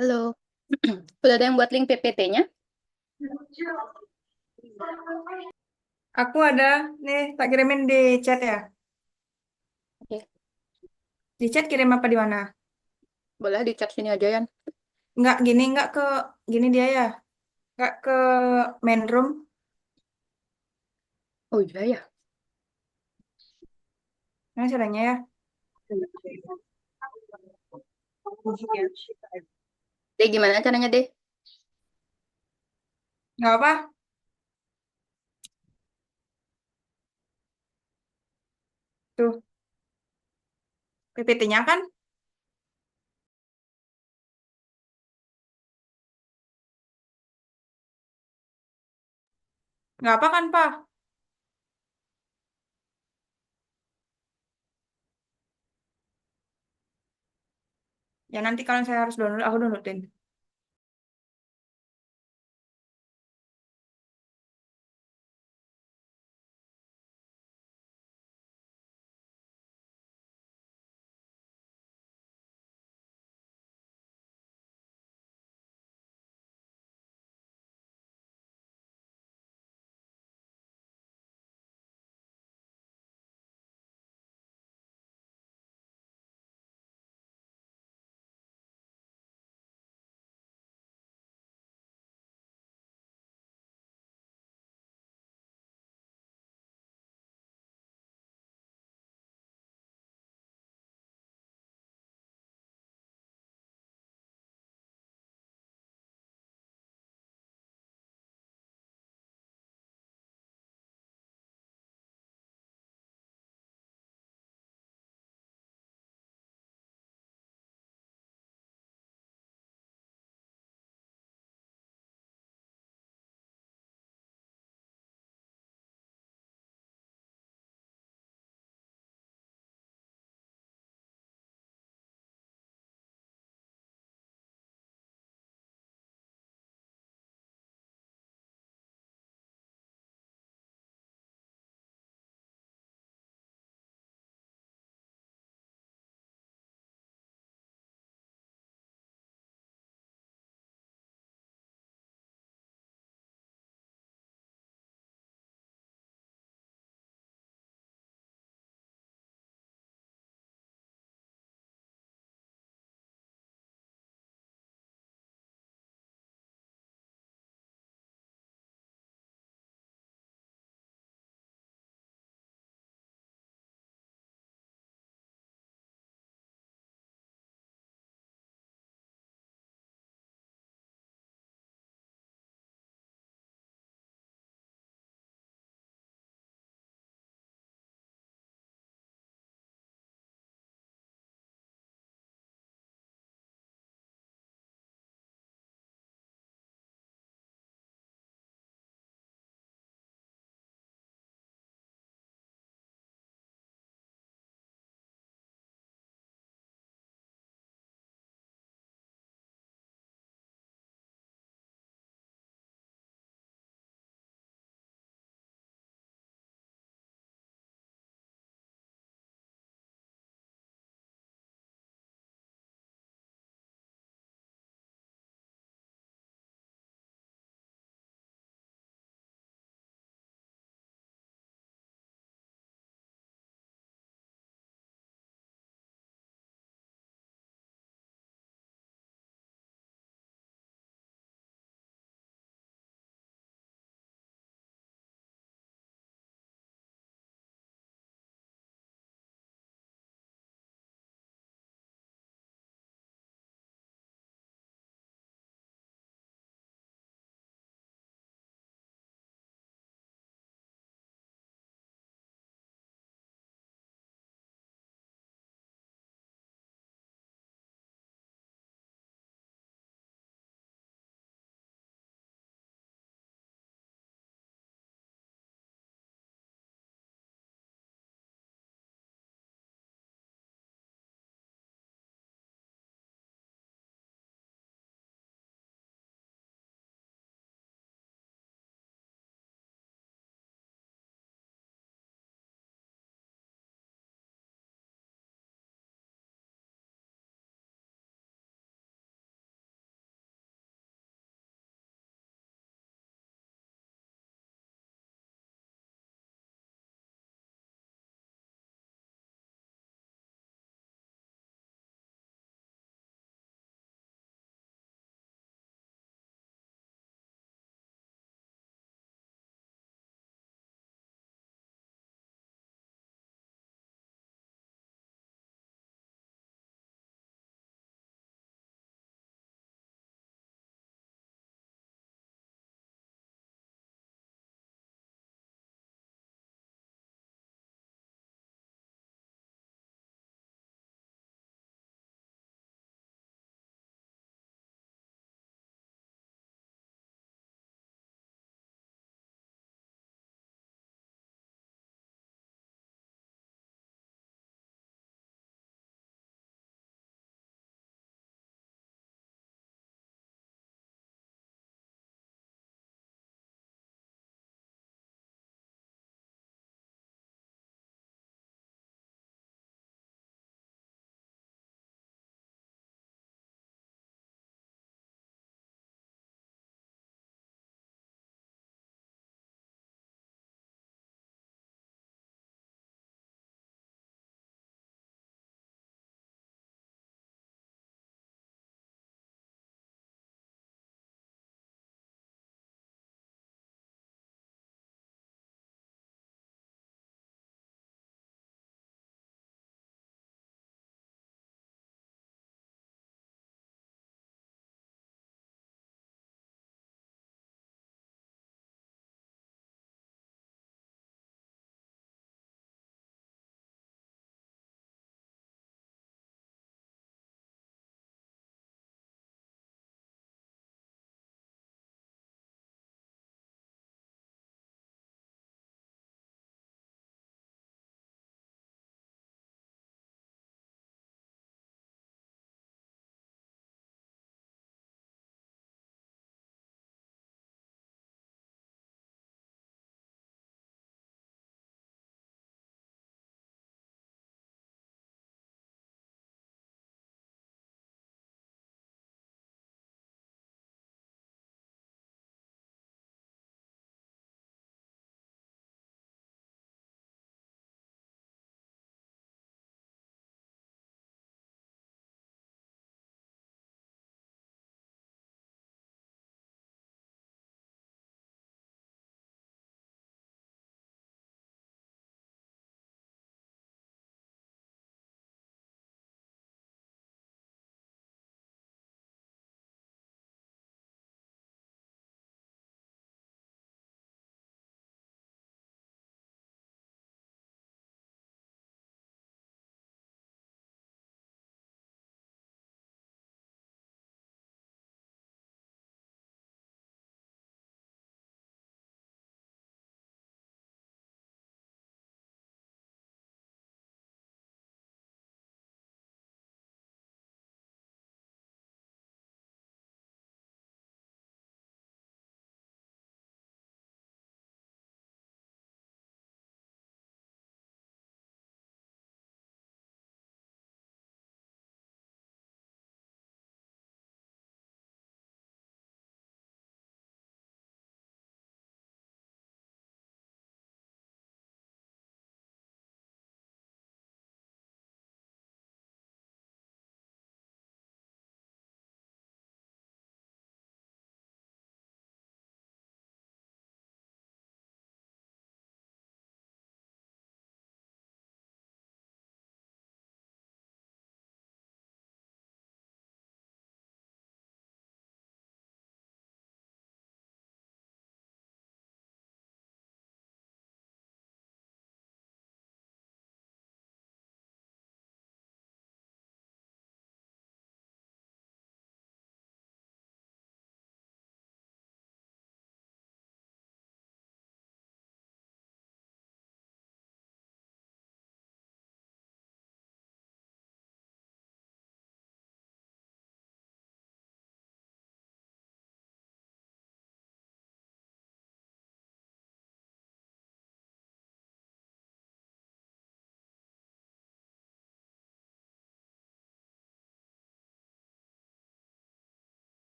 Halo. Udah ada yang buat link PPT-nya? Aku ada, nih tak kirimin di chat ya. Oke. Di chat kirim apa di mana? Boleh di chat sini aja, Yan. Enggak ke, gini dia ya. Enggak ke main room. Oh iya ya. Nah, caranya ya. Deh, gimana caranya, Deh? Enggak apa. Tuh, PPT-nya kan. Enggak apa kan, Pak? Ya nanti kalau saya harus download, aku downloadin.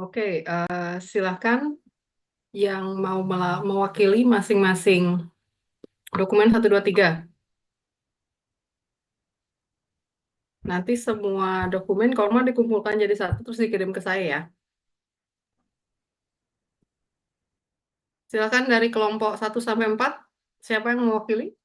Oke, silahkan yang mau mewakili masing-masing dokumen 1, 2, 3. Nanti semua dokumen kalau mau dikumpulkan jadi satu terus dikirim ke saya ya. Silakan dari kelompok 1 sampai 4, siapa yang mewakili?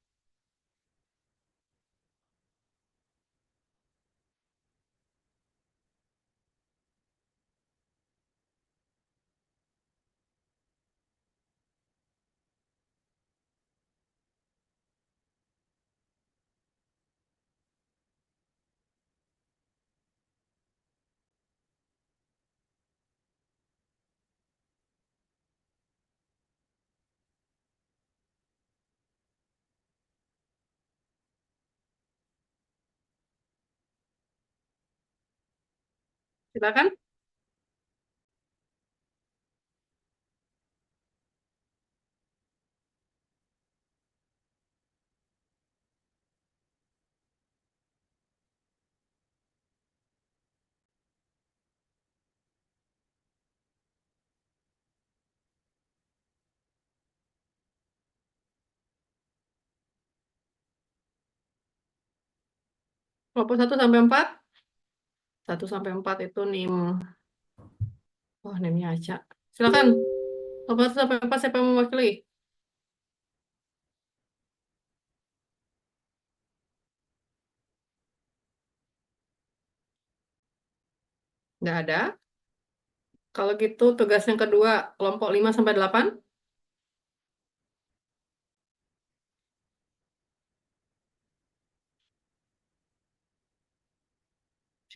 Silakan. Kelompok 1 sampai 4. 1 sampai 4 itu NIM. Oh, NIM-nya Aca. Silakan. Kelompok 1 sampai 4 siapa yang mewakili? Nggak ada. Kalau gitu tugas yang kedua, kelompok 5 sampai 8.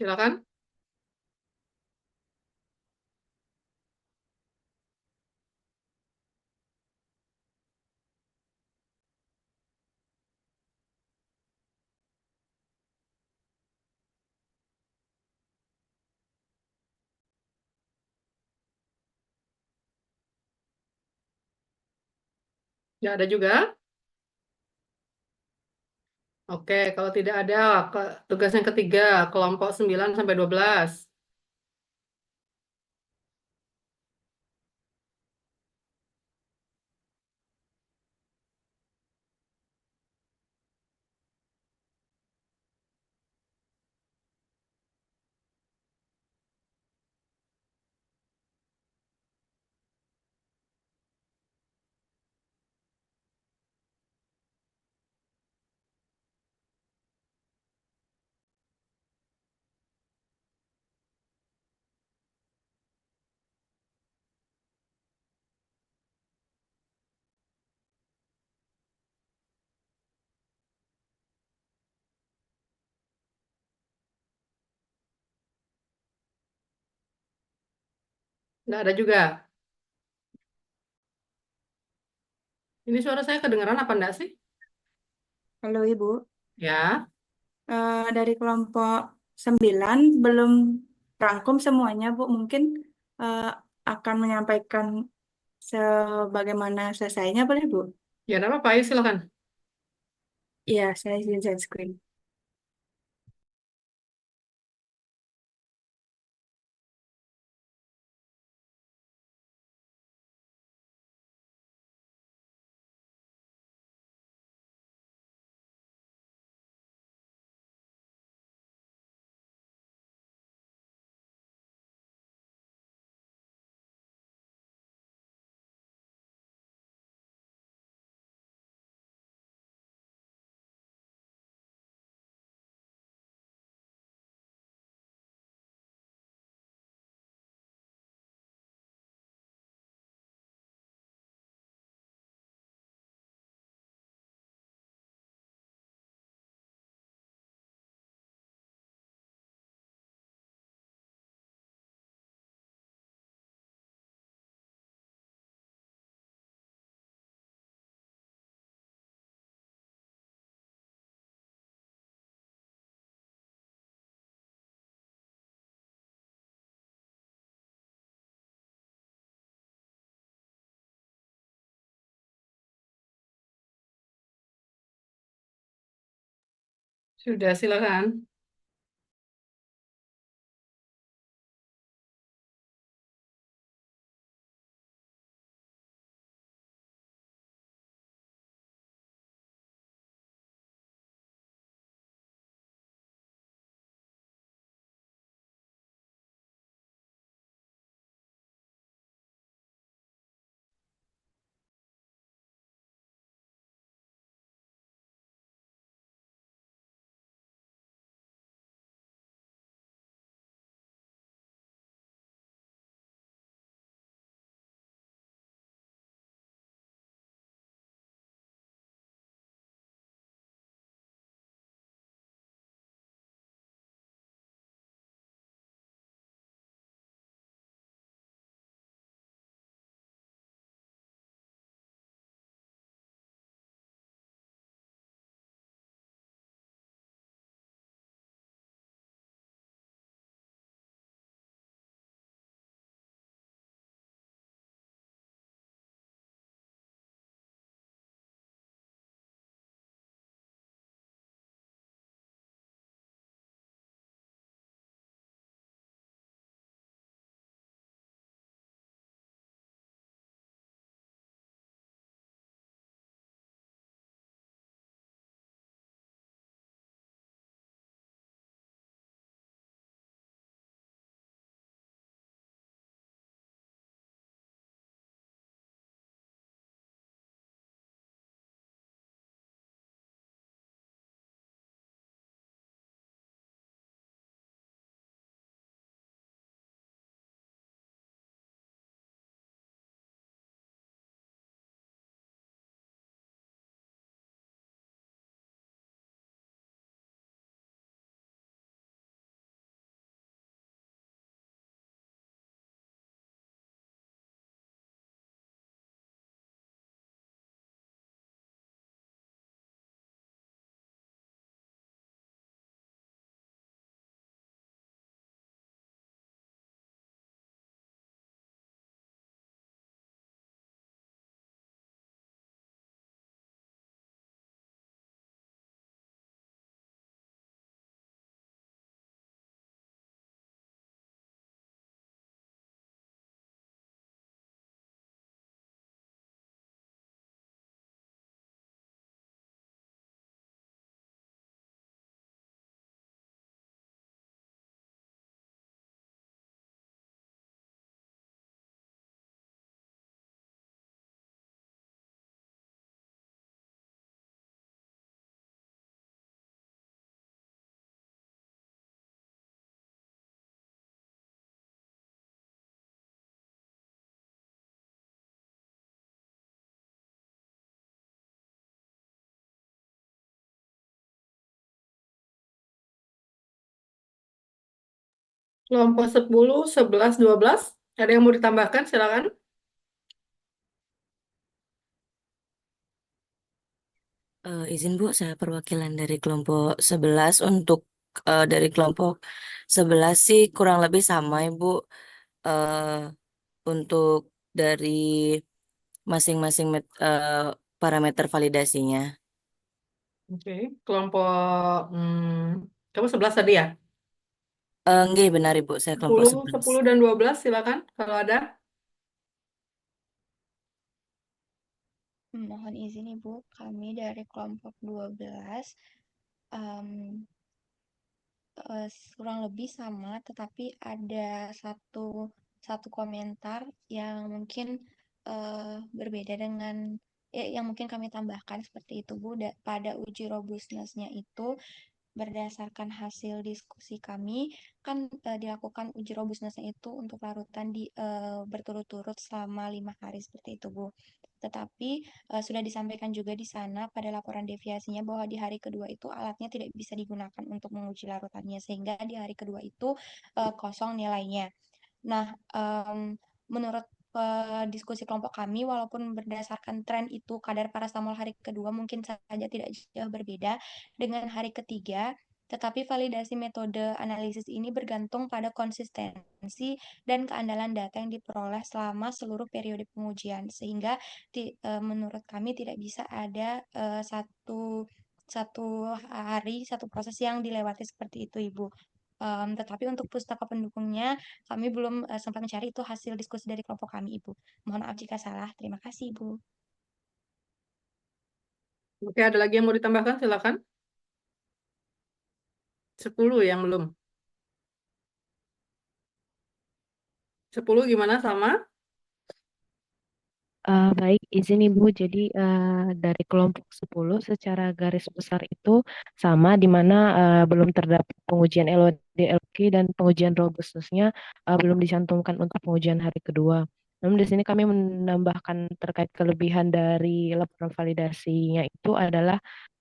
Silakan. Nggak ada juga. Oke, kalau tidak ada, tugas yang ketiga, kelompok 9 sampai 12. Nggak ada juga. Ini suara saya kedengaran apa enggak sih? Halo Ibu. Ya, Dari kelompok 9 belum rangkum semuanya, Bu. Mungkin eh, akan menyampaikan sebagaimana selesainya, boleh, Bu? ya nggak apa-apa, ayo silakan. Iya, saya izin share screen. Sudah, silakan. Kelompok 10, 11, 12. Ada yang mau ditambahkan? Silakan. Izin Bu, saya perwakilan dari kelompok 11. Untuk dari kelompok 11 sih kurang lebih sama Ibu. Eh, untuk dari masing-masing parameter validasinya. Oke. Kelompok kamu 11 tadi ya? Enggak, benar Ibu, saya kelompok 10, 11. 10 dan 12 silakan kalau ada. Mohon izin Ibu, kami dari kelompok 12 em, kurang lebih sama, tetapi ada satu satu komentar yang mungkin berbeda dengan yang mungkin kami tambahkan seperti itu Bu. Pada uji robustness-nya itu berdasarkan hasil diskusi kami kan dilakukan uji robustness itu untuk larutan berturut-turut selama 5 hari seperti itu Bu. Tetapi sudah disampaikan juga di sana pada laporan deviasinya bahwa di hari kedua itu alatnya tidak bisa digunakan untuk menguji larutannya sehingga di hari kedua itu kosong nilainya. Nah, menurut diskusi kelompok kami, walaupun berdasarkan tren itu kadar paracetamol hari kedua mungkin saja tidak jauh berbeda dengan hari ketiga, tetapi validasi metode analisis ini bergantung pada konsistensi dan keandalan data yang diperoleh selama seluruh periode pengujian, sehingga menurut kami tidak bisa ada satu satu hari, satu proses yang dilewati seperti itu, Ibu. Tetapi untuk pustaka pendukungnya, kami belum sempat mencari itu hasil diskusi dari kelompok kami, Ibu. Mohon maaf jika salah. Terima kasih, Ibu. Oke, ada lagi yang mau ditambahkan? Silakan. 10 yang belum. 10 gimana sama? Baik, izin Ibu. Jadi dari kelompok 10 secara garis besar itu sama di mana belum terdapat pengujian LOD-LQ dan pengujian robustness-nya belum dicantumkan untuk pengujian hari kedua. Namun di sini kami menambahkan terkait kelebihan dari laporan validasinya itu adalah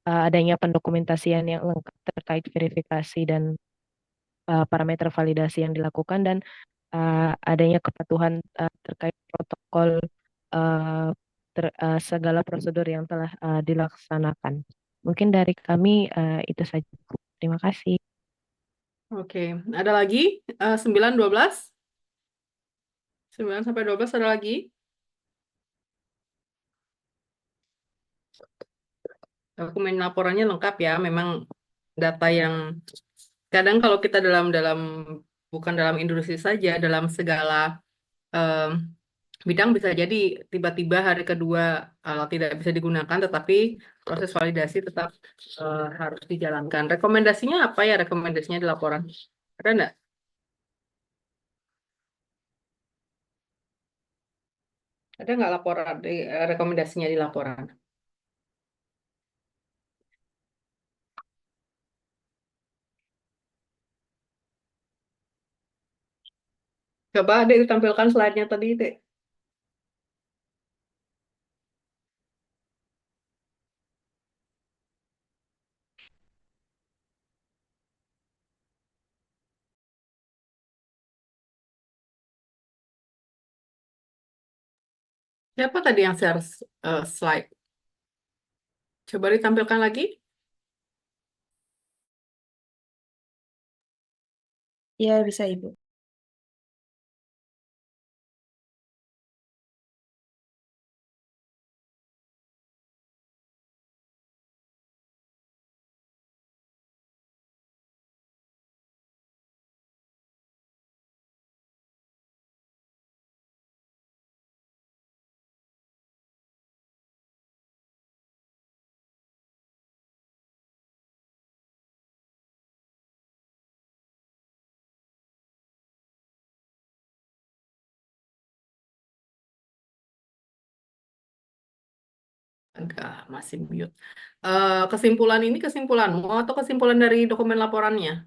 adanya pendokumentasian yang lengkap terkait verifikasi dan parameter validasi yang dilakukan dan adanya kepatuhan terkait protokol segala prosedur yang telah dilaksanakan. Mungkin dari kami itu saja. Terima kasih. Oke, ada lagi? 9, 12? 9 sampai 12 ada lagi? Dokumen laporannya lengkap ya, memang data yang kadang kalau kita dalam bukan dalam industri saja, dalam segala em, bidang bisa jadi tiba-tiba hari kedua tidak bisa digunakan, tetapi proses validasi tetap harus dijalankan. Rekomendasinya apa ya rekomendasinya di laporan? Ada nggak? Ada nggak laporan rekomendasinya di laporan? Coba deh ditampilkan slide-nya tadi deh. Siapa tadi yang share slide? Coba ditampilkan lagi. Iya, bisa Ibu. Enggak, masih mute. Kesimpulan ini kesimpulanmu atau kesimpulan dari dokumen laporannya?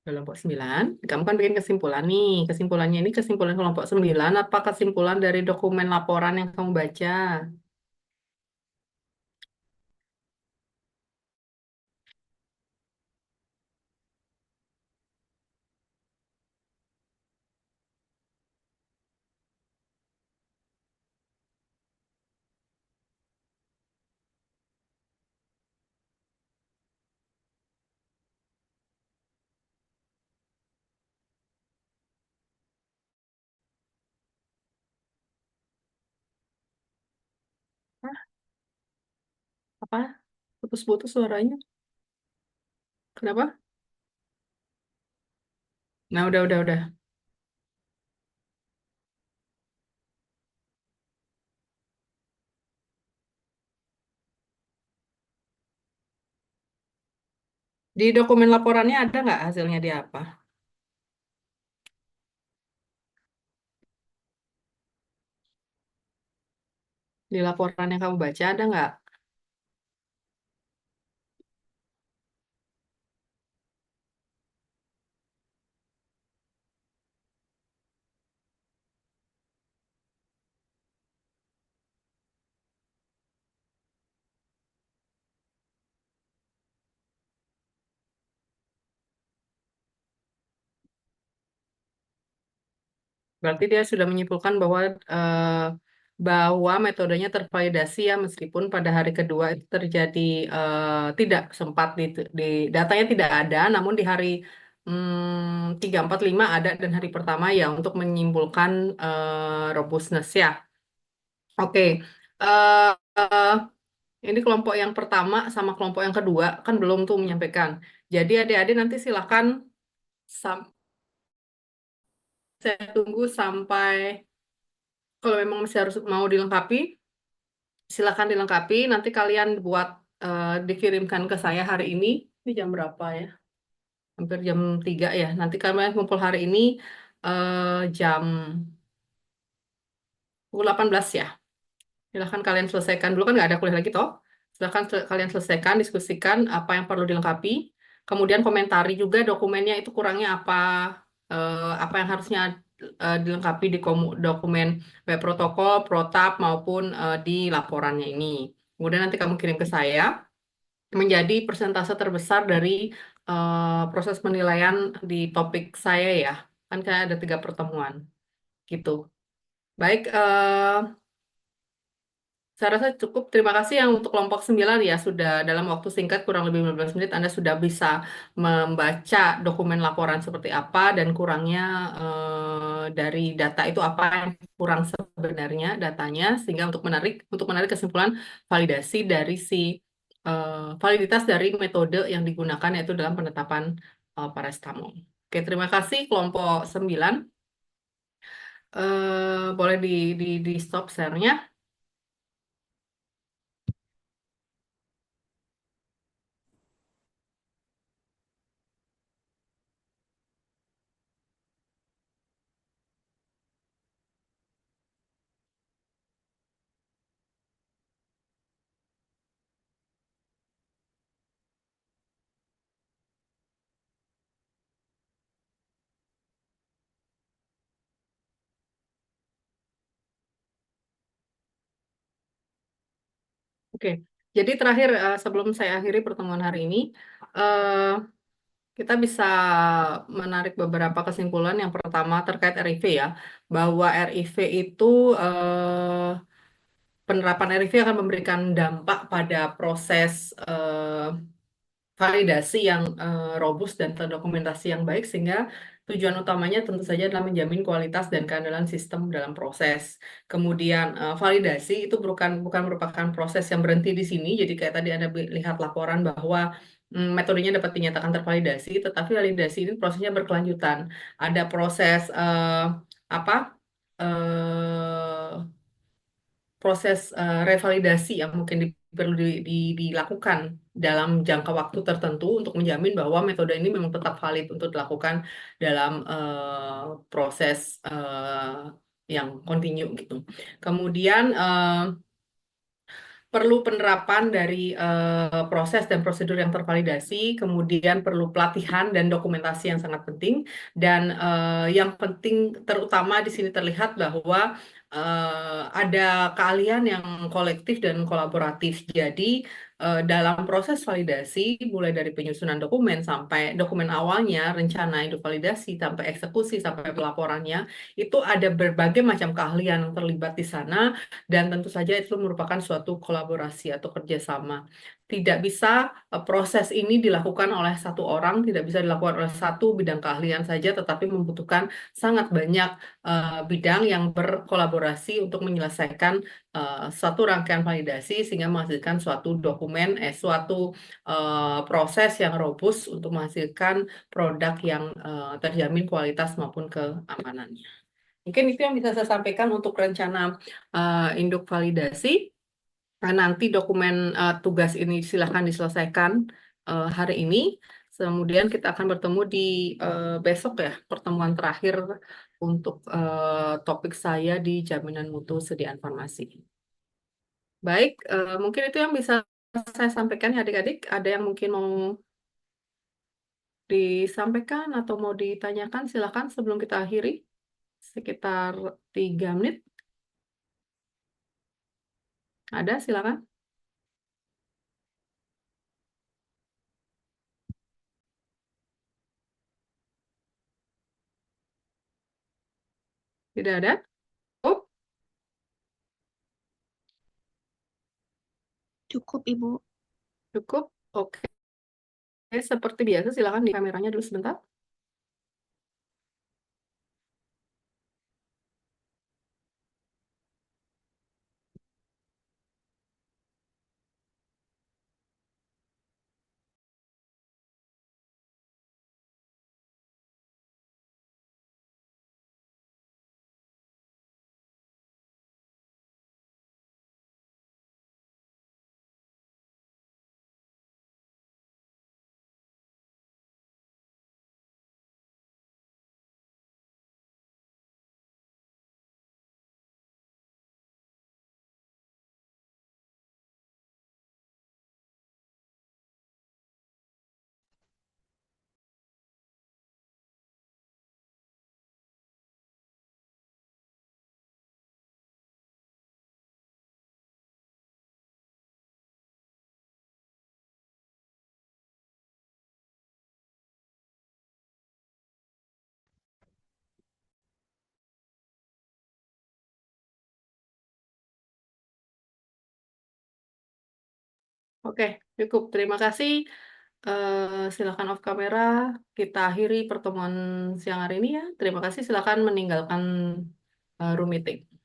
Kelompok 9. Kamu kan bikin kesimpulan nih. Kesimpulannya ini kesimpulan kelompok 9 apa kesimpulan dari dokumen laporan yang kamu baca? Hah? Apa? Putus-putus suaranya. Kenapa? Nah, udah. Di dokumen laporannya ada nggak hasilnya dia apa? Di laporan yang kamu baca ada nggak? Berarti dia sudah menyimpulkan bahwa metodenya tervalidasi ya meskipun pada hari kedua itu terjadi tidak sempat di datanya tidak ada, namun di hari 3, 4, 5 ada dan hari pertama ya untuk menyimpulkan robustness ya. Oke. Eh, eh, ini kelompok yang pertama sama kelompok yang kedua kan belum tuh menyampaikan. Jadi adik-adik nanti silakan saya tunggu sampai kalau memang masih harus mau dilengkapi, silakan dilengkapi. Nanti kalian buat dikirimkan ke saya hari ini. Ini jam berapa ya? Hampir jam 3 ya. Nanti kalian kumpul hari ini jam pukul 18 ya. Silahkan kalian selesaikan dulu kan nggak ada kuliah lagi toh. Silahkan kalian selesaikan, diskusikan apa yang perlu dilengkapi. Kemudian komentari juga dokumennya itu kurangnya apa yang harusnya dilengkapi di dokumen web protokol, protap maupun di laporannya ini. Kemudian nanti kamu kirim ke saya menjadi persentase terbesar dari proses penilaian di topik saya ya. Kan kayak ada 3 pertemuan gitu. Baik, saya rasa cukup. Terima kasih yang untuk kelompok 9 ya, sudah dalam waktu singkat kurang lebih 15 menit Anda sudah bisa membaca dokumen laporan seperti apa dan kurangnya dari data itu apa yang kurang sebenarnya datanya sehingga untuk menarik kesimpulan validasi dari validitas dari metode yang digunakan yaitu dalam penetapan paracetamol. Oke, terima kasih kelompok 9. Boleh di stop share-nya. Oke, jadi terakhir sebelum saya akhiri pertemuan hari ini, eh, kita bisa menarik beberapa kesimpulan. Yang pertama terkait RIV ya, bahwa RIV itu penerapan RIV akan memberikan dampak pada proses validasi yang robust dan terdokumentasi yang baik sehingga tujuan utamanya tentu saja adalah menjamin kualitas dan keandalan sistem dalam proses. Kemudian validasi itu bukan merupakan proses yang berhenti di sini. Jadi kayak tadi Anda lihat laporan bahwa metodenya dapat dinyatakan tervalidasi, tetapi validasi ini prosesnya berkelanjutan. Ada proses apa? eh, Proses revalidasi yang mungkin perlu dilakukan dalam jangka waktu tertentu untuk menjamin bahwa metode ini memang tetap valid untuk dilakukan dalam proses yang kontinu gitu. Kemudian perlu penerapan dari proses dan prosedur yang tervalidasi, kemudian perlu pelatihan dan dokumentasi yang sangat penting, dan yang penting terutama di sini terlihat bahwa ada keahlian yang kolektif dan kolaboratif. Jadi dalam proses validasi, mulai dari penyusunan dokumen sampai dokumen awalnya, rencana induk validasi, sampai eksekusi, sampai pelaporannya, itu ada berbagai macam keahlian yang terlibat di sana, dan tentu saja itu merupakan suatu kolaborasi atau kerjasama. Tidak bisa proses ini dilakukan oleh satu orang, tidak bisa dilakukan oleh satu bidang keahlian saja, tetapi membutuhkan sangat banyak bidang yang berkolaborasi untuk menyelesaikan suatu rangkaian validasi sehingga menghasilkan suatu dokumen, suatu proses yang robust untuk menghasilkan produk yang terjamin kualitas maupun keamanannya. Mungkin itu yang bisa saya sampaikan untuk rencana induk validasi. Nah, nanti dokumen tugas ini silahkan diselesaikan hari ini. Kemudian kita akan bertemu di besok ya, pertemuan terakhir untuk topik saya di jaminan mutu sediaan farmasi. Baik, mungkin itu yang bisa saya sampaikan ya adik-adik. Ada yang mungkin mau disampaikan atau mau ditanyakan, silakan sebelum kita akhiri. Sekitar 3 menit. Ada, silakan. Tidak ada? Oh, Cukup, Ibu. cukup. Oke. Seperti biasa, silakan di kameranya dulu sebentar. Oke, cukup. Terima kasih. Silakan off kamera. Kita akhiri pertemuan siang hari ini ya. Terima kasih. Silakan meninggalkan room meeting.